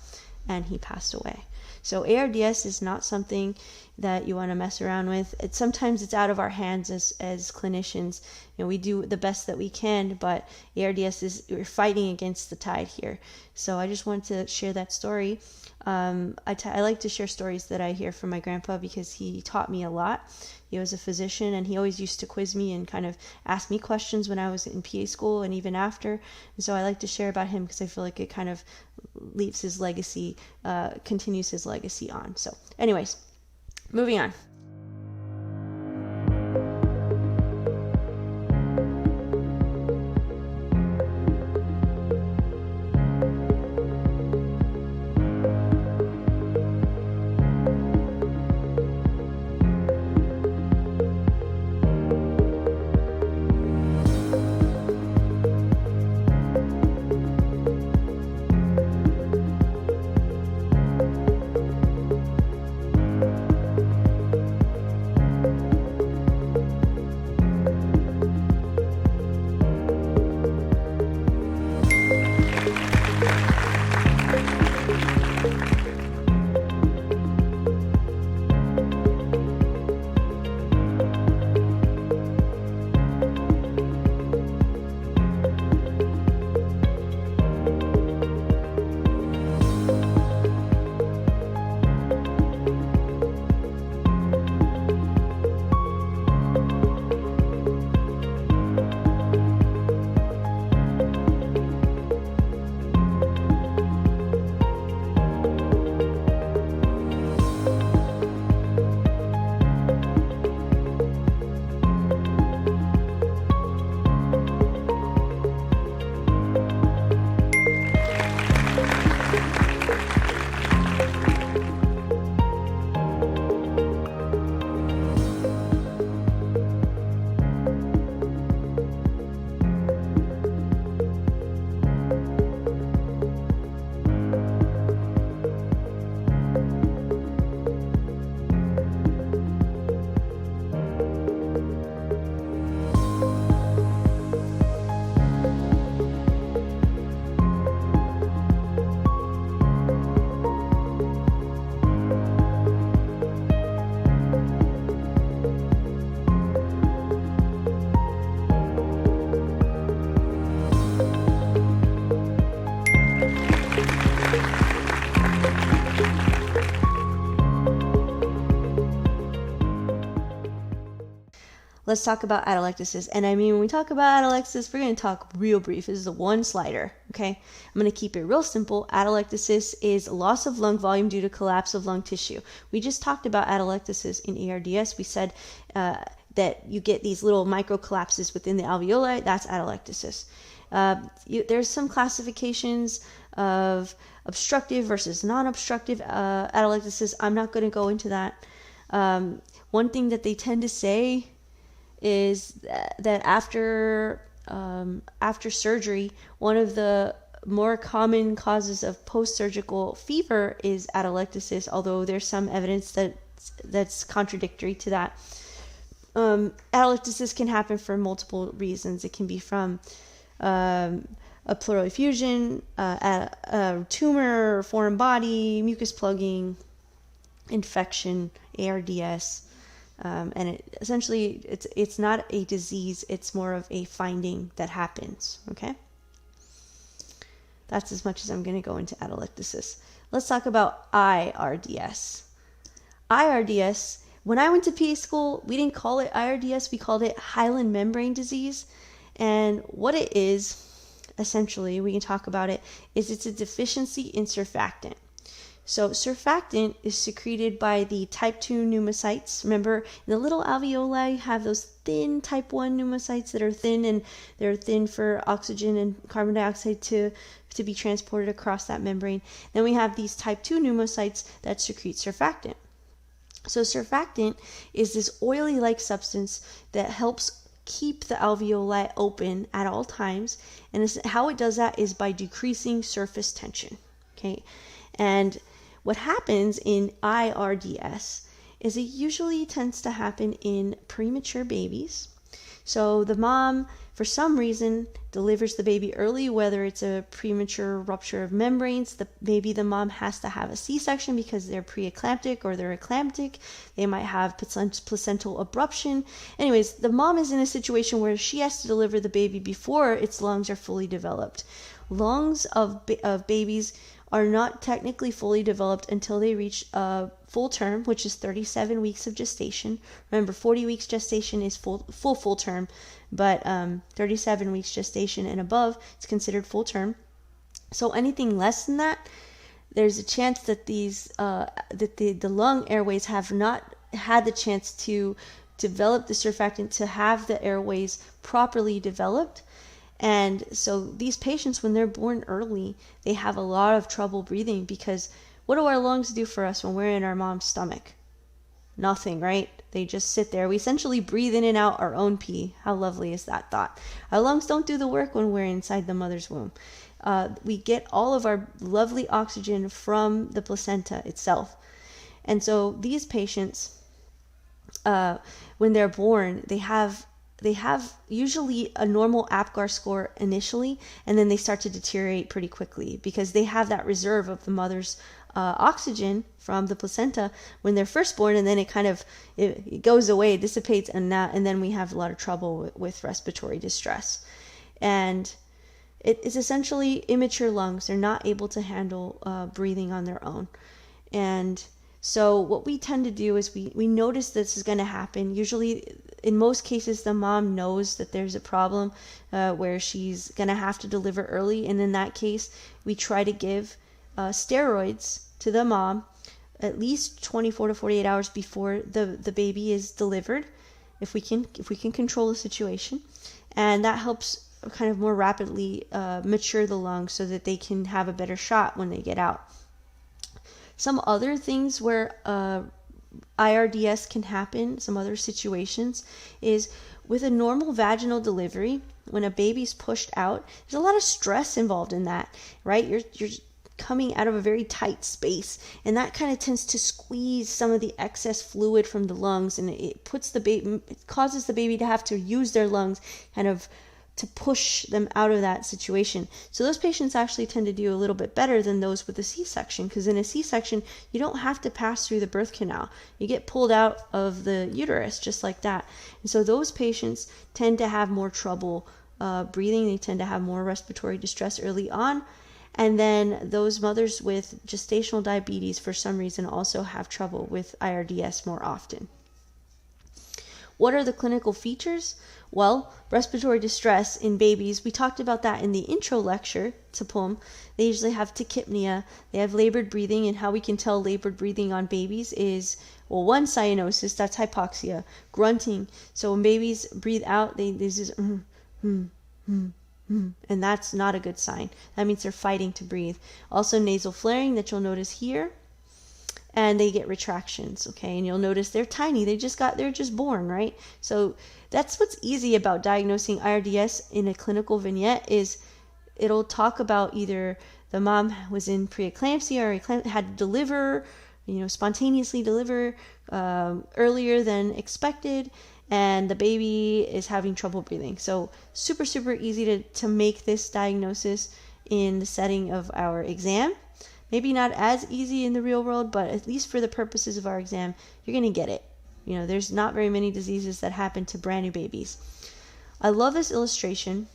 [SPEAKER 1] and he passed away. So ARDS is not something that you want to mess around with. Sometimes it's out of our hands as clinicians. You know, we do the best that we can, but ARDS we're fighting against the tide here. So I just wanted to share that story. I like to share stories that I hear from my grandpa because he taught me a lot. He was a physician, and he always used to quiz me and kind of ask me questions when I was in PA school and even after. And so I like to share about him because I feel like it kind of leaves his legacy, continues his legacy on. So anyways, moving on. Let's talk about atelectasis. And I mean, when we talk about atelectasis, we're going to talk real brief. This is a one slider, okay? I'm going to keep it real simple. Atelectasis is loss of lung volume due to collapse of lung tissue. We just talked about atelectasis in ARDS. We said that you get these little micro collapses within the alveoli. That's atelectasis. There's some classifications of obstructive versus non-obstructive atelectasis. I'm not going to go into that. One thing that they tend to say is that after surgery, one of the more common causes of post-surgical fever is atelectasis, although there's some evidence that's contradictory to that. Atelectasis can happen for multiple reasons. It can be from a pleural effusion, a tumor, foreign body, mucus plugging, infection, ARDS. And essentially, it's not a disease, it's more of a finding that happens, okay? That's as much as I'm going to go into atelectasis. Let's talk about IRDS. IRDS, when I went to PA school, we didn't call it IRDS, we called it hyaline membrane disease. And what it is, essentially, we can talk about it, is it's a deficiency in surfactant. So surfactant is secreted by the type 2 pneumocytes. Remember, in the little alveoli have those thin type 1 pneumocytes that are thin, and they're thin for oxygen and carbon dioxide to be transported across that membrane. Then we have these type 2 pneumocytes that secrete surfactant. So surfactant is this oily-like substance that helps keep the alveoli open at all times, and how it does that is by decreasing surface tension. Okay, and what happens in IRDS is it usually tends to happen in premature babies. So the mom, for some reason, delivers the baby early, whether it's a premature rupture of membranes. Maybe the mom has to have a C-section because they're preeclamptic or they're eclamptic. They might have placental abruption. Anyways, the mom is in a situation where she has to deliver the baby before its lungs are fully developed. Lungs of babies are not technically fully developed until they reach full term, which is 37 weeks of gestation. Remember, 40 weeks gestation is full term, but 37 weeks gestation and above is considered full term. So anything less than that, there's a chance that the lung airways have not had the chance to develop the surfactant to have the airways properly developed. And so these patients, when they're born early, they have a lot of trouble breathing, because what do our lungs do for us when we're in our mom's stomach? Nothing, right? They just sit there. We essentially breathe in and out our own pee. How lovely is that thought? Our lungs don't do the work when we're inside the mother's womb. We get all of our lovely oxygen from the placenta itself. And so these patients, when they're born, they have usually a normal APGAR score initially, and then they start to deteriorate pretty quickly because they have that reserve of the mother's oxygen from the placenta when they're first born, and then it goes away, it dissipates, and then we have a lot of trouble with respiratory distress. And it is essentially immature lungs. They're not able to handle breathing on their own. And so what we tend to do is we notice this is going to happen. Usually, in most cases, the mom knows that there's a problem where she's going to have to deliver early. And in that case, we try to give steroids to the mom at least 24 to 48 hours before the baby is delivered, if we can control the situation. And that helps kind of more rapidly mature the lungs so that they can have a better shot when they get out. Some other things where IRDS can happen, some other situations, is with a normal vaginal delivery, when a baby's pushed out, there's a lot of stress involved in that, right? You're coming out of a very tight space, and that kind of tends to squeeze some of the excess fluid from the lungs, and it causes the baby to have to use their lungs kind of to push them out of that situation. So those patients actually tend to do a little bit better than those with a C-section, because in a C-section, you don't have to pass through the birth canal. You get pulled out of the uterus just like that. And so those patients tend to have more trouble breathing. They tend to have more respiratory distress early on. And then those mothers with gestational diabetes, for some reason, also have trouble with IRDS more often. What are the clinical features? Well, respiratory distress in babies, we talked about that in the intro lecture to PUM. They usually have tachypnea, they have labored breathing, and how we can tell labored breathing on babies is, well, one, cyanosis, that's hypoxia, grunting. So when babies breathe out, there's this and that's not a good sign. That means they're fighting to breathe. Also nasal flaring that you'll notice here. And they get retractions, okay? And you'll notice they're tiny. They're just born, right? So that's what's easy about diagnosing IRDS in a clinical vignette, is it'll talk about either the mom was in preeclampsia or had to deliver, spontaneously deliver earlier than expected, and the baby is having trouble breathing. So super, super easy to make this diagnosis in the setting of our exam. Maybe not as easy in the real world, but at least for the purposes of our exam, you're going to get it. There's not very many diseases that happen to brand new babies. I love this illustration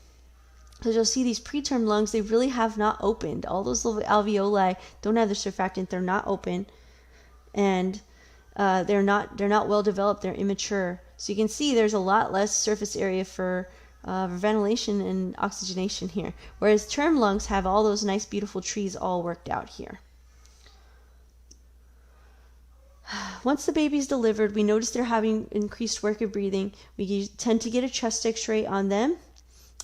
[SPEAKER 1] because you'll see these preterm lungs, they really have not opened. All those little alveoli don't have the surfactant. They're not open, and they're not well developed. They're immature. So you can see there's a lot less surface area for ventilation and oxygenation here, whereas term lungs have all those nice beautiful trees all worked out here. Once the baby's delivered, we notice they're having increased work of breathing. We tend to get a chest x-ray on them.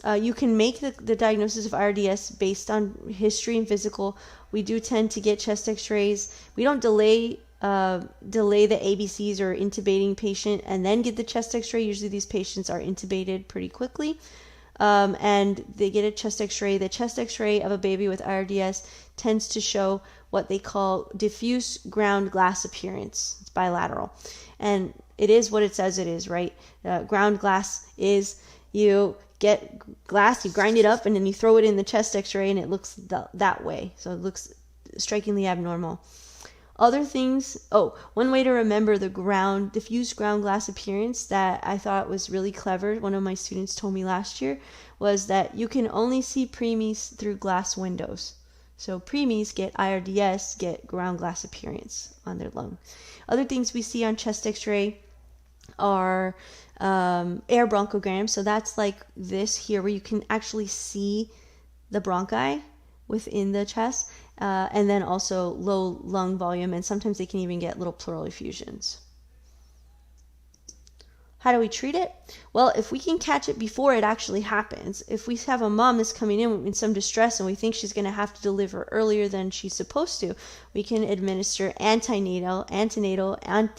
[SPEAKER 1] You can make the diagnosis of IRDS based on history and physical. We do tend to get chest x-rays. We don't delay the ABCs or intubating patient and then get the chest x-ray. Usually these patients are intubated pretty quickly. And they get a chest x-ray. The chest x-ray of a baby with IRDS tends to show what they call diffuse ground glass appearance. It's bilateral. And it is what it says it is, right? Ground glass is you get glass, you grind it up, and then you throw it in the chest x-ray, and it looks that way. So it looks strikingly abnormal. Other things, one way to remember the diffuse ground glass appearance that I thought was really clever, one of my students told me last year, was that you can only see preemies through glass windows. So preemies get IRDS, get ground glass appearance on their lung. Other things we see on chest x-ray are air bronchograms. So that's like this here, where you can actually see the bronchi within the chest, and then also low lung volume, and sometimes they can even get little pleural effusions. How do we treat it? Well, if we can catch it before it actually happens, if we have a mom that's coming in some distress and we think she's going to have to deliver earlier than she's supposed to, we can administer antenatal,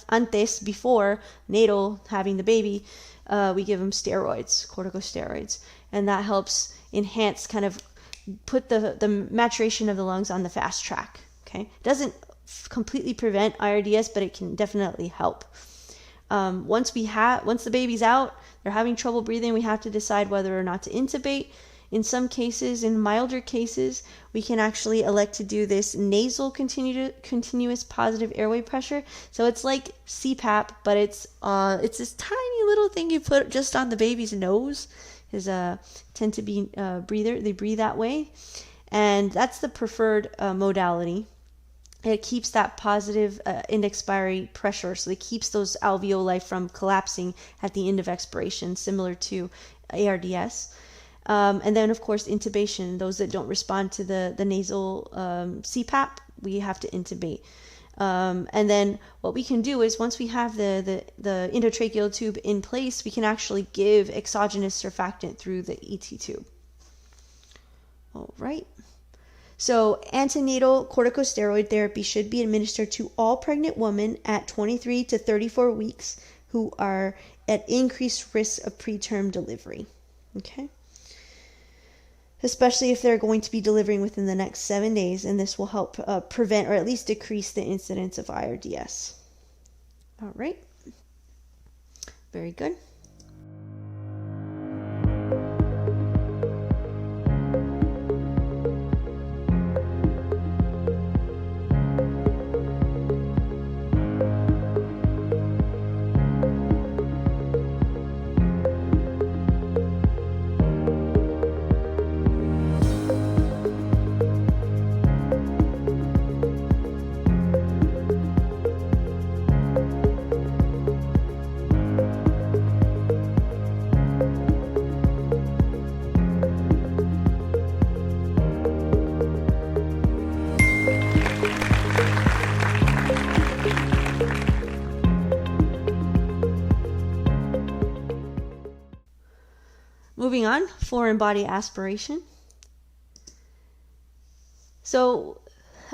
[SPEAKER 1] antes, before natal, having the baby, we give them steroids, corticosteroids, and that helps enhance, kind of put the maturation of the lungs on the fast track. Okay, it doesn't completely prevent IRDS, but it can definitely help. Once the baby's out, they're having trouble breathing, we have to decide whether or not to intubate. In some cases, in milder cases, we can actually elect to do this nasal continuous positive airway pressure. So it's like CPAP, but it's this tiny little thing you put just on the baby's nose. Tend to be they breathe that way, and that's the preferred modality. It keeps that positive end expiry pressure, so it keeps those alveoli from collapsing at the end of expiration, similar to ARDS. And then, of course, intubation. Those that don't respond to the nasal CPAP, we have to intubate. And then what we can do is, once we have the endotracheal tube in place, we can actually give exogenous surfactant through the ET tube. All right. So antenatal corticosteroid therapy should be administered to all pregnant women at 23 to 34 weeks who are at increased risk of preterm delivery. Okay. Especially if they're going to be delivering within the next 7 days, and this will help prevent or at least decrease the incidence of IRDS. All right. Very good. Moving on, foreign body aspiration. So,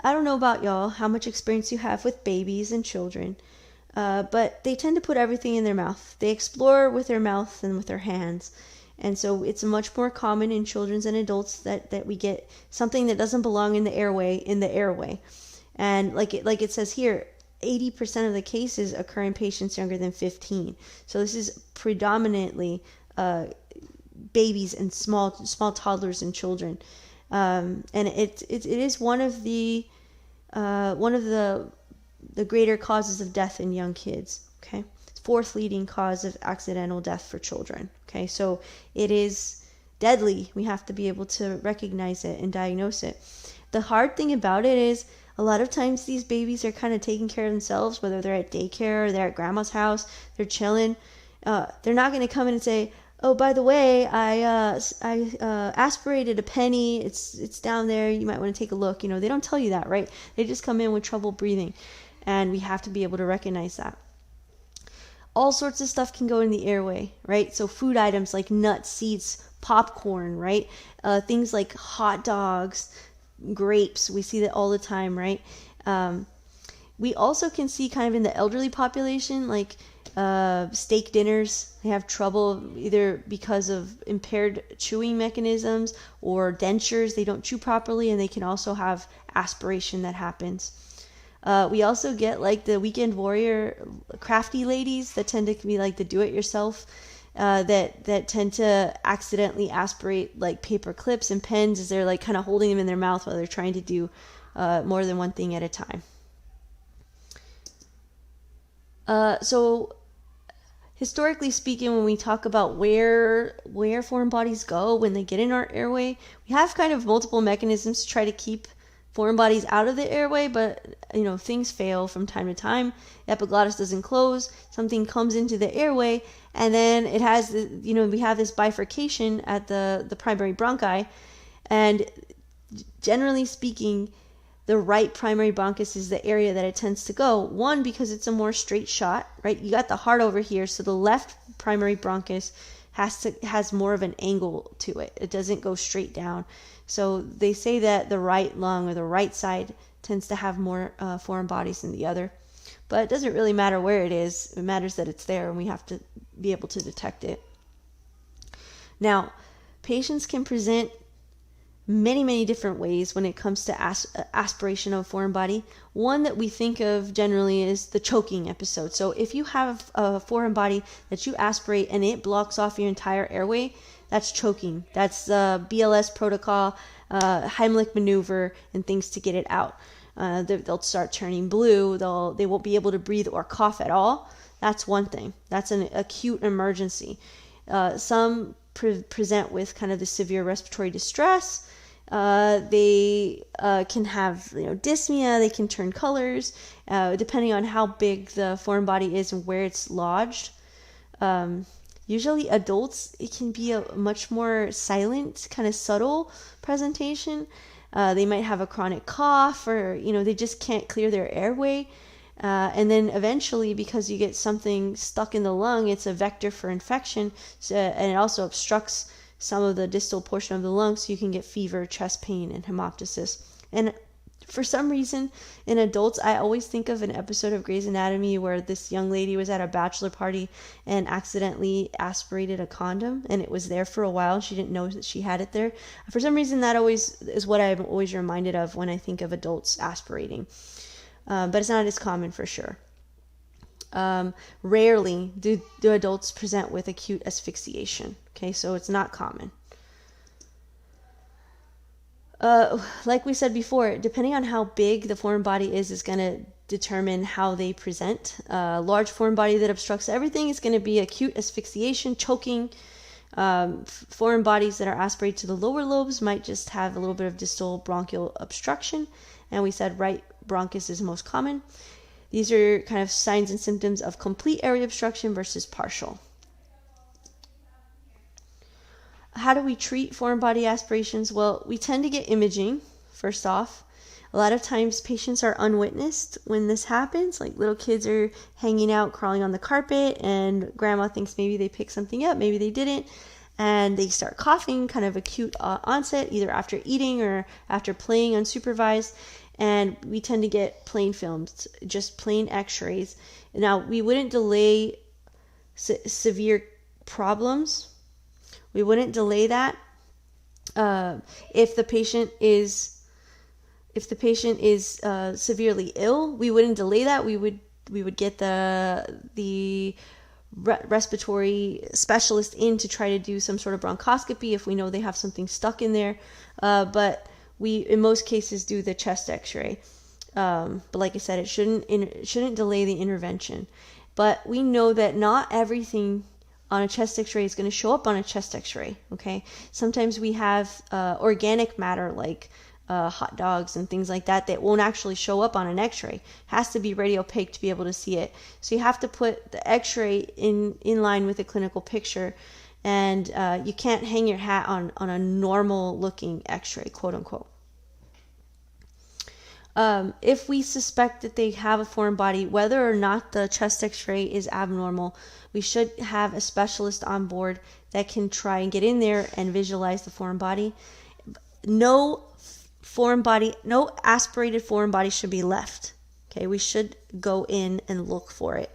[SPEAKER 1] I don't know about y'all, how much experience you have with babies and children, but they tend to put everything in their mouth. They explore with their mouth and with their hands. And so it's much more common in children and adults that we get something that doesn't belong in the airway. And like it says here, 80% of the cases occur in patients younger than 15. So this is predominantly babies and small toddlers and children, and it is one of the greater causes of death in young kids. Okay, it's fourth leading cause of accidental death for children. Okay, so it is deadly. We have to be able to recognize it and diagnose it. The hard thing about it is, a lot of times these babies are kind of taking care of themselves, whether they're at daycare or they're at grandma's house, they're chilling. They're not going to come in and say, "Oh, by the way, I aspirated a penny. It's down there. You might want to take a look." They don't tell you that, right? They just come in with trouble breathing. and we have to be able to recognize that. All sorts of stuff can go in the airway, right? So food items like nuts, seeds, popcorn, right? Things like hot dogs, grapes, we see that all the time, right? We also can see kind of in the elderly population, like steak dinners, they have trouble either because of impaired chewing mechanisms or dentures, they don't chew properly, and they can also have aspiration that happens. We also get like the weekend warrior crafty ladies that tend to be like the do-it-yourself that tend to accidentally aspirate like paper clips and pens as they're like kind of holding them in their mouth while they're trying to do more than one thing at a time. So historically speaking, when we talk about where foreign bodies go when they get in our airway, we have kind of multiple mechanisms to try to keep foreign bodies out of the airway, but things fail from time to time. The epiglottis doesn't close, something comes into the airway, and then it has we have this bifurcation at the primary bronchi, and generally speaking, the right primary bronchus is the area that it tends to go. One, because it's a more straight shot, right? You got the heart over here, so the left primary bronchus has more of an angle to it. It doesn't go straight down. So they say that the right lung or the right side tends to have more foreign bodies than the other. But it doesn't really matter where it is. It matters that it's there, and we have to be able to detect it. Now, patients can present many different ways when it comes to aspiration of a foreign body. One that we think of generally is the choking episode. So if you have a foreign body that you aspirate and it blocks off your entire airway, that's choking. That's the BLS protocol, Heimlich maneuver, and things to get it out. They'll start turning blue. They won't be able to breathe or cough at all. That's one thing. That's an acute emergency. Some present with kind of the severe respiratory distress. They can have dyspnea. They can turn colors depending on how big the foreign body is and where it's lodged. Usually adults, it can be a much more silent, kind of subtle presentation. They might have a chronic cough, or they just can't clear their airway. And then eventually, because you get something stuck in the lung, it's a vector for infection, and it also obstructs some of the distal portion of the lung, so you can get fever, chest pain, and hemoptysis. And for some reason, in adults, I always think of an episode of Grey's Anatomy where this young lady was at a bachelor party and accidentally aspirated a condom, and it was there for a while. She didn't know that she had it there. For some reason, that always is what I'm always reminded of when I think of adults aspirating. But it's not as common for sure. Rarely do adults present with acute asphyxiation. Okay, so it's not common. Like we said before, depending on how big the foreign body is going to determine how they present. Large foreign body that obstructs everything is going to be acute asphyxiation, choking. Foreign bodies that are aspirated to the lower lobes might just have a little bit of distal bronchial obstruction. And we said right bronchus is most common. These are kind of signs and symptoms of complete airway obstruction versus partial. How do we treat foreign body aspirations? Well, we tend to get imaging, first off. A lot of times patients are unwitnessed when this happens, like little kids are hanging out, crawling on the carpet, and grandma thinks maybe they picked something up, maybe they didn't, and they start coughing, kind of acute onset, either after eating or after playing unsupervised, and we tend to get plain films, just plain x-rays. Now, we wouldn't delay severe problems. We wouldn't delay that if the patient is severely ill. We wouldn't delay that. We would get the respiratory specialist in to try to do some sort of bronchoscopy if we know they have something stuck in there. But we, in most cases, do the chest X-ray. But like I said, it shouldn't delay the intervention. But we know that not everything on a chest X-ray is going to show up on a chest X-ray. Okay, sometimes we have organic matter like hot dogs and things like that won't actually show up on an X-ray. It has to be radiopaque to be able to see it. So you have to put the X-ray in line with the clinical picture, and you can't hang your hat on a normal looking X-ray, quote unquote. If we suspect that they have a foreign body, whether or not the chest x-ray is abnormal, we should have a specialist on board that can try and get in there and visualize the foreign body. No aspirated foreign body should be left. Okay, we should go in and look for it.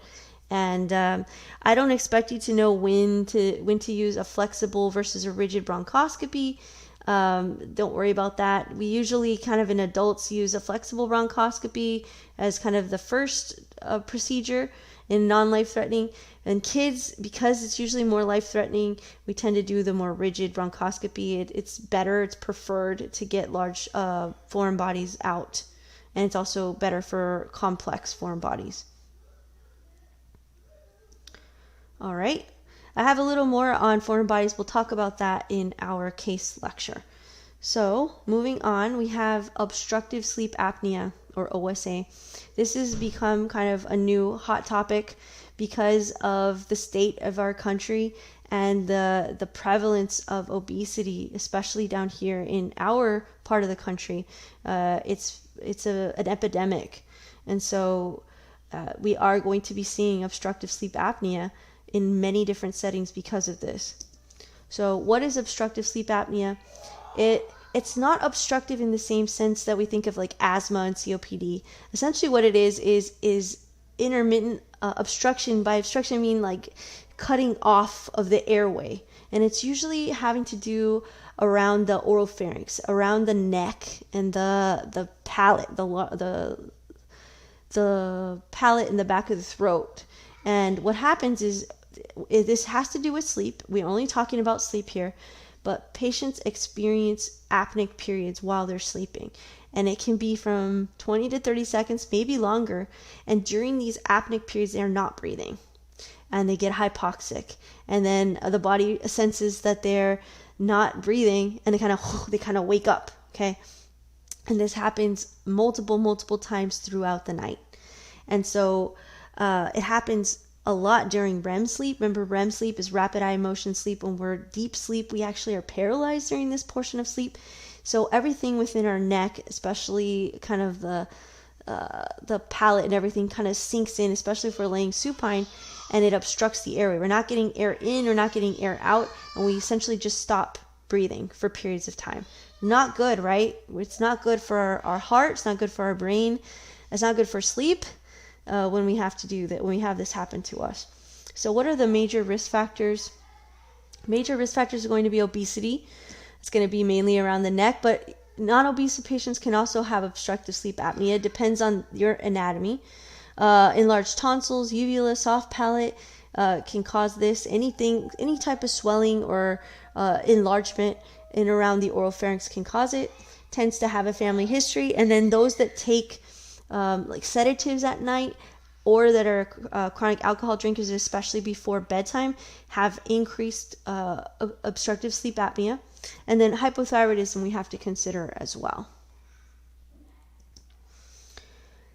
[SPEAKER 1] And I don't expect you to know when to use a flexible versus a rigid bronchoscopy. Don't worry about that. We usually kind of in adults use a flexible bronchoscopy as kind of the first procedure in non-life-threatening. And kids, because it's usually more life-threatening, we tend to do the more rigid bronchoscopy. It's better, it's preferred to get large foreign bodies out. And it's also better for complex foreign bodies. All right. I have a little more on foreign bodies. We'll talk about that in our case lecture. So moving on, we have obstructive sleep apnea, or OSA. This has become kind of a new hot topic because of the state of our country and the prevalence of obesity, especially down here in our part of the country. It's an epidemic. And so we are going to be seeing obstructive sleep apnea in many different settings because of this. So what is obstructive sleep apnea? It's not obstructive in the same sense that we think of like asthma and COPD. Essentially what it is intermittent obstruction. By obstruction I mean like cutting off of the airway. And it's usually having to do around the oropharynx, around the neck and the palate, the palate in the back of the throat. And what happens is this has to do with sleep. We're only talking about sleep here, but patients experience apneic periods while they're sleeping. And it can be from 20 to 30 seconds, maybe longer. And during these apneic periods, they're not breathing. And they get hypoxic. And then the body senses that they're not breathing and they kind of wake up. Okay. And this happens multiple times throughout the night. And so it happens a lot during REM sleep. Remember, REM sleep is rapid eye motion sleep. When we're deep sleep, we actually are paralyzed during this portion of sleep. So everything within our neck, especially kind of the palate and everything kind of sinks in, especially if we're laying supine, and it obstructs the airway. We're not getting air in, we're not getting air out, and we essentially just stop breathing for periods of time. Not good, right? It's not good for our heart. It's not good for our brain. It's not good for sleep. When we have to do that, when we have this happen to us. So what are the major risk factors? Major risk factors are going to be obesity. It's going to be mainly around the neck, but non-obese patients can also have obstructive sleep apnea. It depends on your anatomy. Enlarged tonsils, uvula, soft palate can cause this. Any type of swelling or enlargement in around the oropharynx can cause it. Tends to have a family history. And then those that take like sedatives at night or that are chronic alcohol drinkers, especially before bedtime, have increased obstructive sleep apnea. And then hypothyroidism we have to consider as well.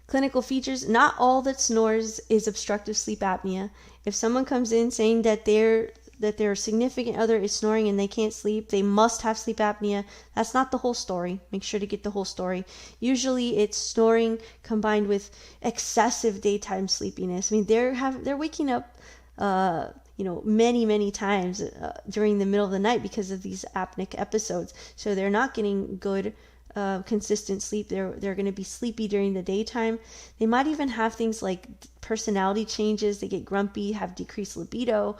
[SPEAKER 1] Clinical features: not all that snores is obstructive sleep apnea. If someone comes in saying that their significant other is snoring and they can't sleep, they must have sleep apnea. That's not the whole story. Make sure to get the whole story. Usually it's snoring combined with excessive daytime sleepiness. I mean, they're waking up many times during the middle of the night because of these apneic episodes. So they're not getting good consistent sleep. They're going to be sleepy during the daytime. They might even have things like personality changes. They get grumpy, have decreased libido.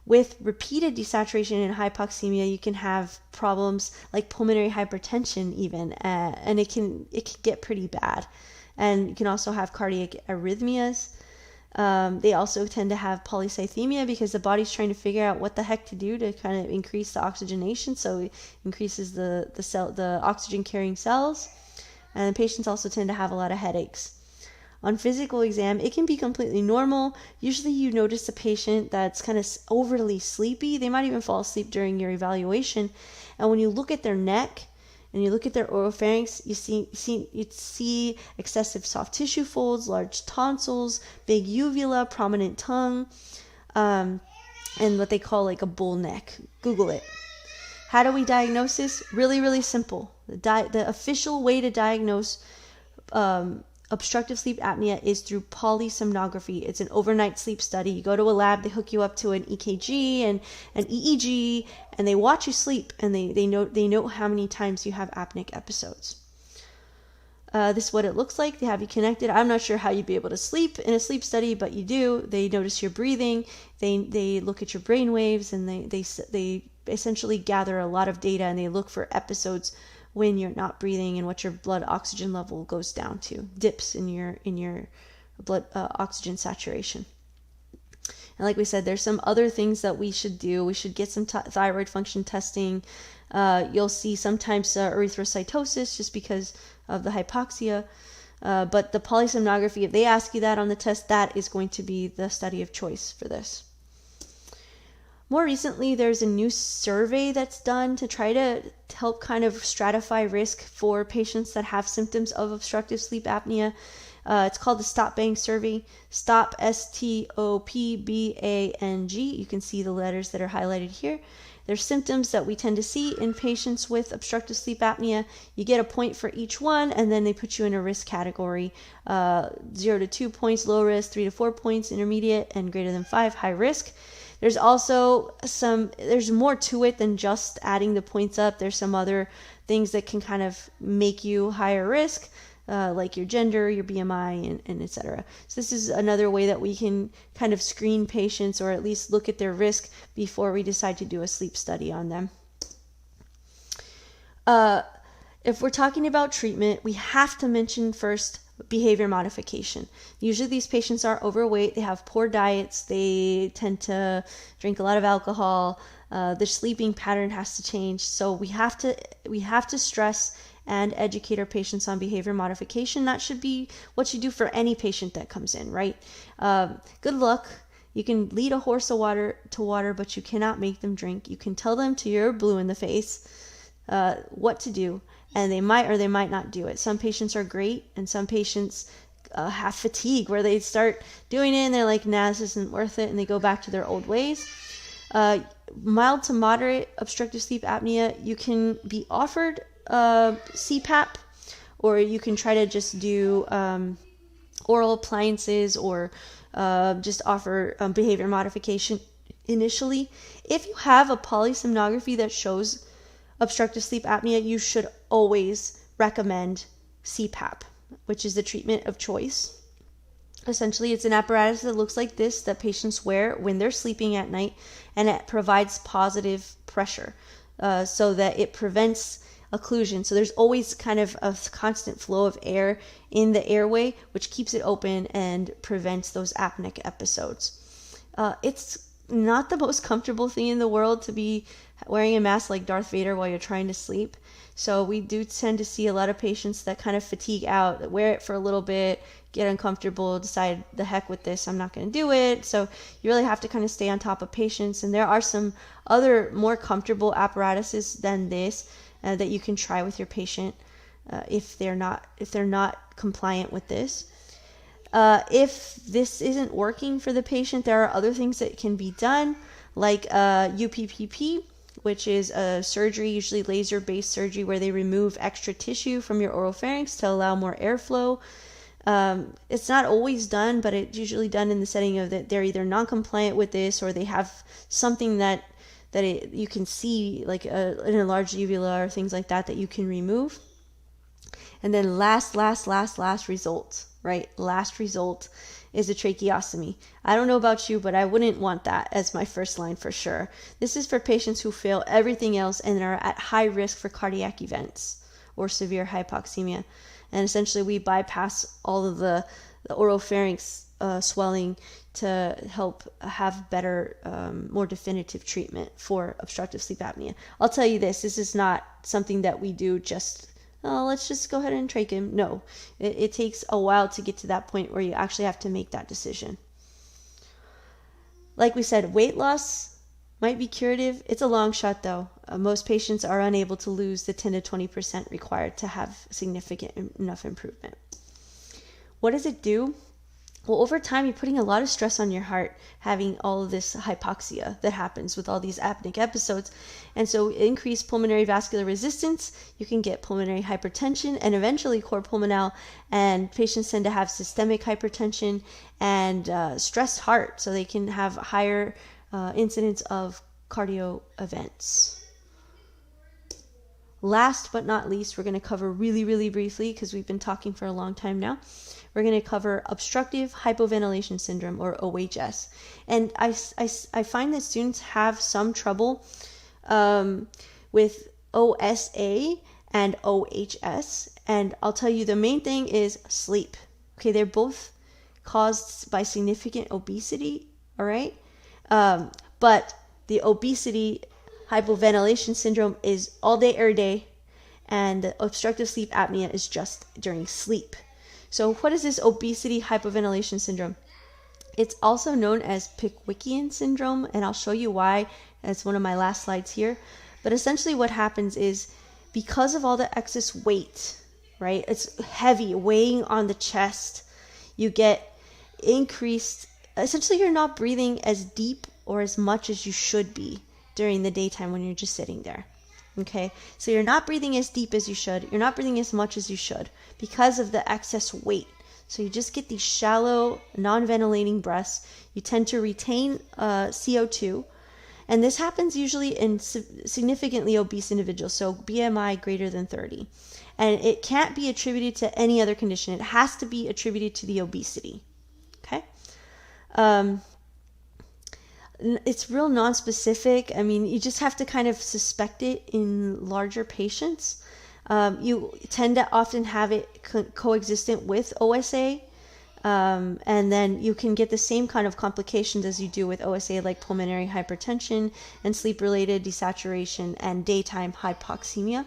[SPEAKER 1] With repeated desaturation and hypoxemia, you can have problems like pulmonary hypertension even, and it can get pretty bad. And you can also have cardiac arrhythmias. They also tend to have polycythemia because the body's trying to figure out what the heck to do to kind of increase the oxygenation, so it increases the oxygen carrying cells. And patients also tend to have a lot of headaches. On physical exam, it can be completely normal. Usually you notice a patient that's kind of overly sleepy. They might even fall asleep during your evaluation. And when you look at their neck and you look at their oropharynx, you see excessive soft tissue folds, large tonsils, big uvula, prominent tongue, and what they call like a bull neck. Google it. How do we diagnose this? Really, really simple. The official way to diagnose obstructive sleep apnea is through polysomnography. It's an overnight sleep study. You go to a lab, they hook you up to an EKG and an EEG, and they watch you sleep, and they know how many times you have apneic episodes. This is what it looks like. They have you connected. I'm not sure how you'd be able to sleep in a sleep study, but you do. They notice your breathing. They look at your brain waves, and they essentially gather a lot of data, and they look for episodes when you're not breathing and what your blood oxygen level goes down to, dips in your blood oxygen saturation. And like we said, there's some other things that we should do. We should get some thyroid function testing. You'll see sometimes erythrocytosis just because of the hypoxia. But the polysomnography, if they ask you that on the test, that is going to be the study of choice for this. More recently, there's a new survey that's done to try to help kind of stratify risk for patients that have symptoms of obstructive sleep apnea. It's called the Stop Bang survey. Stop, STOPBANG. You can see the letters that are highlighted here. There's symptoms that we tend to see in patients with obstructive sleep apnea. You get a point for each one, and then they put you in a risk category. 0 to 2 points, low risk, 3 to 4 points, intermediate, and greater than 5, high risk. There's also there's more to it than just adding the points up. There's some other things that can kind of make you higher risk, like your gender, your BMI, and etc. So this is another way that we can kind of screen patients, or at least look at their risk before we decide to do a sleep study on them. If we're talking about treatment, we have to mention first behavior modification. Usually these patients are overweight, they have poor diets, they tend to drink a lot of alcohol, their sleeping pattern has to change. So we have to stress and educate our patients on behavior modification. That should be what you do for any patient that comes in, right? Good luck. You can lead a horse to water, but you cannot make them drink. You can tell them till you're blue in the face what to do, and they might or they might not do it. Some patients are great, and some patients have fatigue where they start doing it and they're like, nah, this isn't worth it, and they go back to their old ways. Mild to moderate obstructive sleep apnea, you can be offered CPAP, or you can try to just do oral appliances, or just offer behavior modification initially. If you have a polysomnography that shows obstructive sleep apnea, you should always recommend CPAP, which is the treatment of choice. Essentially, it's an apparatus that looks like this that patients wear when they're sleeping at night, and it provides positive pressure so that it prevents occlusion. So there's always kind of a constant flow of air in the airway, which keeps it open and prevents those apneic episodes. It's not the most comfortable thing in the world to be wearing a mask like Darth Vader while you're trying to sleep. So we do tend to see a lot of patients that kind of fatigue out, that wear it for a little bit, get uncomfortable, decide the heck with this, I'm not going to do it. So you really have to kind of stay on top of patients. And there are some other more comfortable apparatuses than this that you can try with your patient if they're not compliant with this. If this isn't working for the patient, there are other things that can be done, like UPPP, which is a surgery, usually laser-based surgery, where they remove extra tissue from your oropharynx to allow more airflow. It's not always done, but it's usually done in the setting of that they're either non-compliant with this, or they have something that you can see, like an enlarged uvula or things like that you can remove. And then last result, right? Last result is a tracheostomy. I don't know about you, but I wouldn't want that as my first line for sure. This is for patients who fail everything else and are at high risk for cardiac events or severe hypoxemia. And essentially we bypass all of the oropharynx swelling to help have better, more definitive treatment for obstructive sleep apnea. I'll tell you this is not something that we do just, let's just go ahead and trach him. No, it takes a while to get to that point where you actually have to make that decision. Like we said, weight loss might be curative. It's a long shot though. Most patients are unable to lose the 10 to 20% required to have significant enough improvement. What does it do? Well, over time, you're putting a lot of stress on your heart, having all of this hypoxia that happens with all these apneic episodes. And so increased pulmonary vascular resistance, you can get pulmonary hypertension and eventually cor pulmonale, and patients tend to have systemic hypertension and stressed heart, so they can have higher incidence of cardio events. Last but not least, we're going to cover really, really briefly, because we've been talking for a long time now, we're going to cover Obstructive Hypoventilation Syndrome, or OHS. And I find that students have some trouble with OSA and OHS. And I'll tell you, the main thing is sleep. Okay, they're both caused by significant obesity, all right? But the obesity hypoventilation syndrome is all day, every day, and the obstructive sleep apnea is just during sleep. So what is this obesity hypoventilation syndrome? It's also known as Pickwickian syndrome, and I'll show you why. That's one of my last slides here. But essentially what happens is, because of all the excess weight, right? It's heavy, weighing on the chest. You get increased, essentially you're not breathing as deep or as much as you should be during the daytime when you're just sitting there. Okay, so you're not breathing as deep as you should. You're not breathing as much as you should because of the excess weight. So you just get these shallow, non-ventilating breaths. You tend to retain CO2. And this happens usually in significantly obese individuals, so BMI greater than 30. And it can't be attributed to any other condition. It has to be attributed to the obesity. Okay? It's real non-specific. I mean, you just have to kind of suspect it in larger patients. You tend to often have it coexistent with OSA, and then you can get the same kind of complications as you do with OSA, like pulmonary hypertension and sleep-related desaturation and daytime hypoxemia.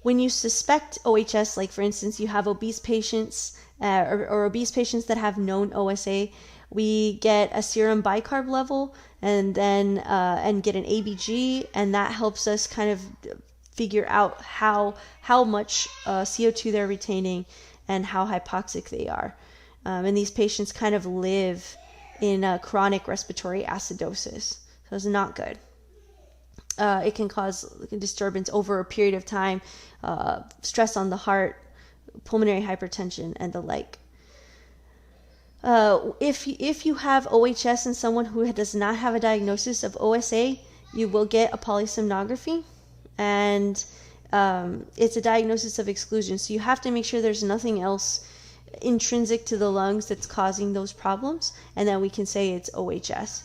[SPEAKER 1] When you suspect OHS, like for instance, you have obese patients or obese patients that have known OSA, we get a serum bicarb level and then and get an ABG, and that helps us kind of figure out how much CO2 they're retaining and how hypoxic they are. And these patients kind of live in chronic respiratory acidosis, so it's not good. It can cause disturbance over a period of time, stress on the heart, pulmonary hypertension, and the like. If you have OHS in someone who does not have a diagnosis of OSA, you will get a polysomnography, and it's a diagnosis of exclusion. So you have to make sure there's nothing else intrinsic to the lungs that's causing those problems, and then we can say it's OHS.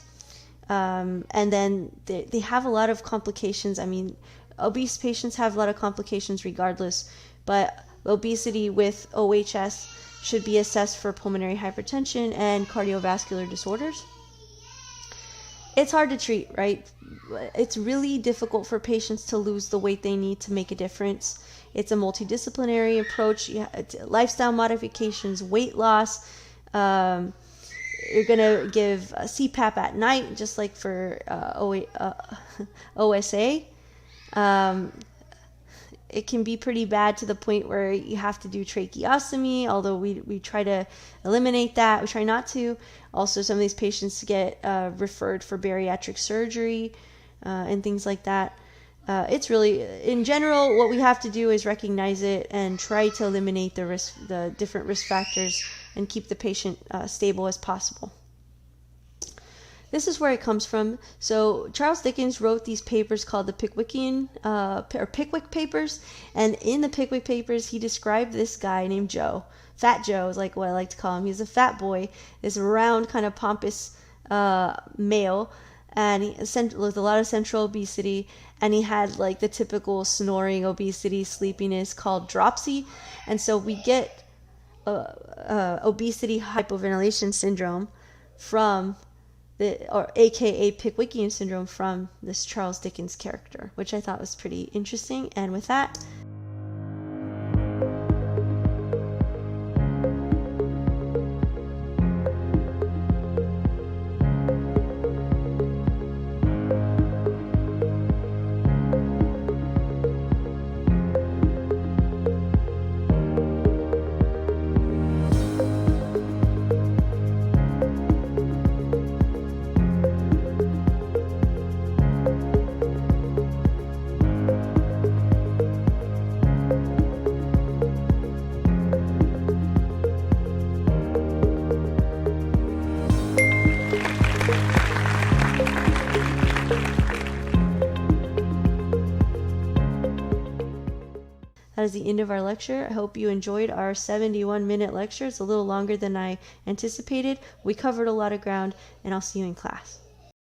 [SPEAKER 1] And then they have a lot of complications. I mean, obese patients have a lot of complications regardless, but obesity with OHS should be assessed for pulmonary hypertension and cardiovascular disorders. It's hard to treat, right? It's really difficult for patients to lose the weight they need to make a difference. It's a multidisciplinary approach. It's lifestyle modifications, weight loss. You're going to give CPAP at night, just like for OSA. It can be pretty bad to the point where you have to do tracheostomy, although we try to eliminate that. We try not to. Also, some of these patients get referred for bariatric surgery and things like that. It's really, in general, what we have to do is recognize it and try to eliminate the different risk factors and keep the patient stable as possible. This is where it comes from. So Charles Dickens wrote these papers called the Pickwickian or Pickwick Papers, and in the Pickwick Papers, he described this guy named Joe. Fat Joe is like what I like to call him. He's a fat boy, this round, kind of pompous male, and with a lot of central obesity, and he had like the typical snoring, obesity, sleepiness called dropsy, and so we get obesity hypoventilation syndrome from or aka Pickwickian syndrome from this Charles Dickens character, which I thought was pretty interesting. And with that, That is the end of our lecture. I hope you enjoyed our 71-minute lecture. It's a little longer than I anticipated. We covered a lot of ground, and I'll see you in class.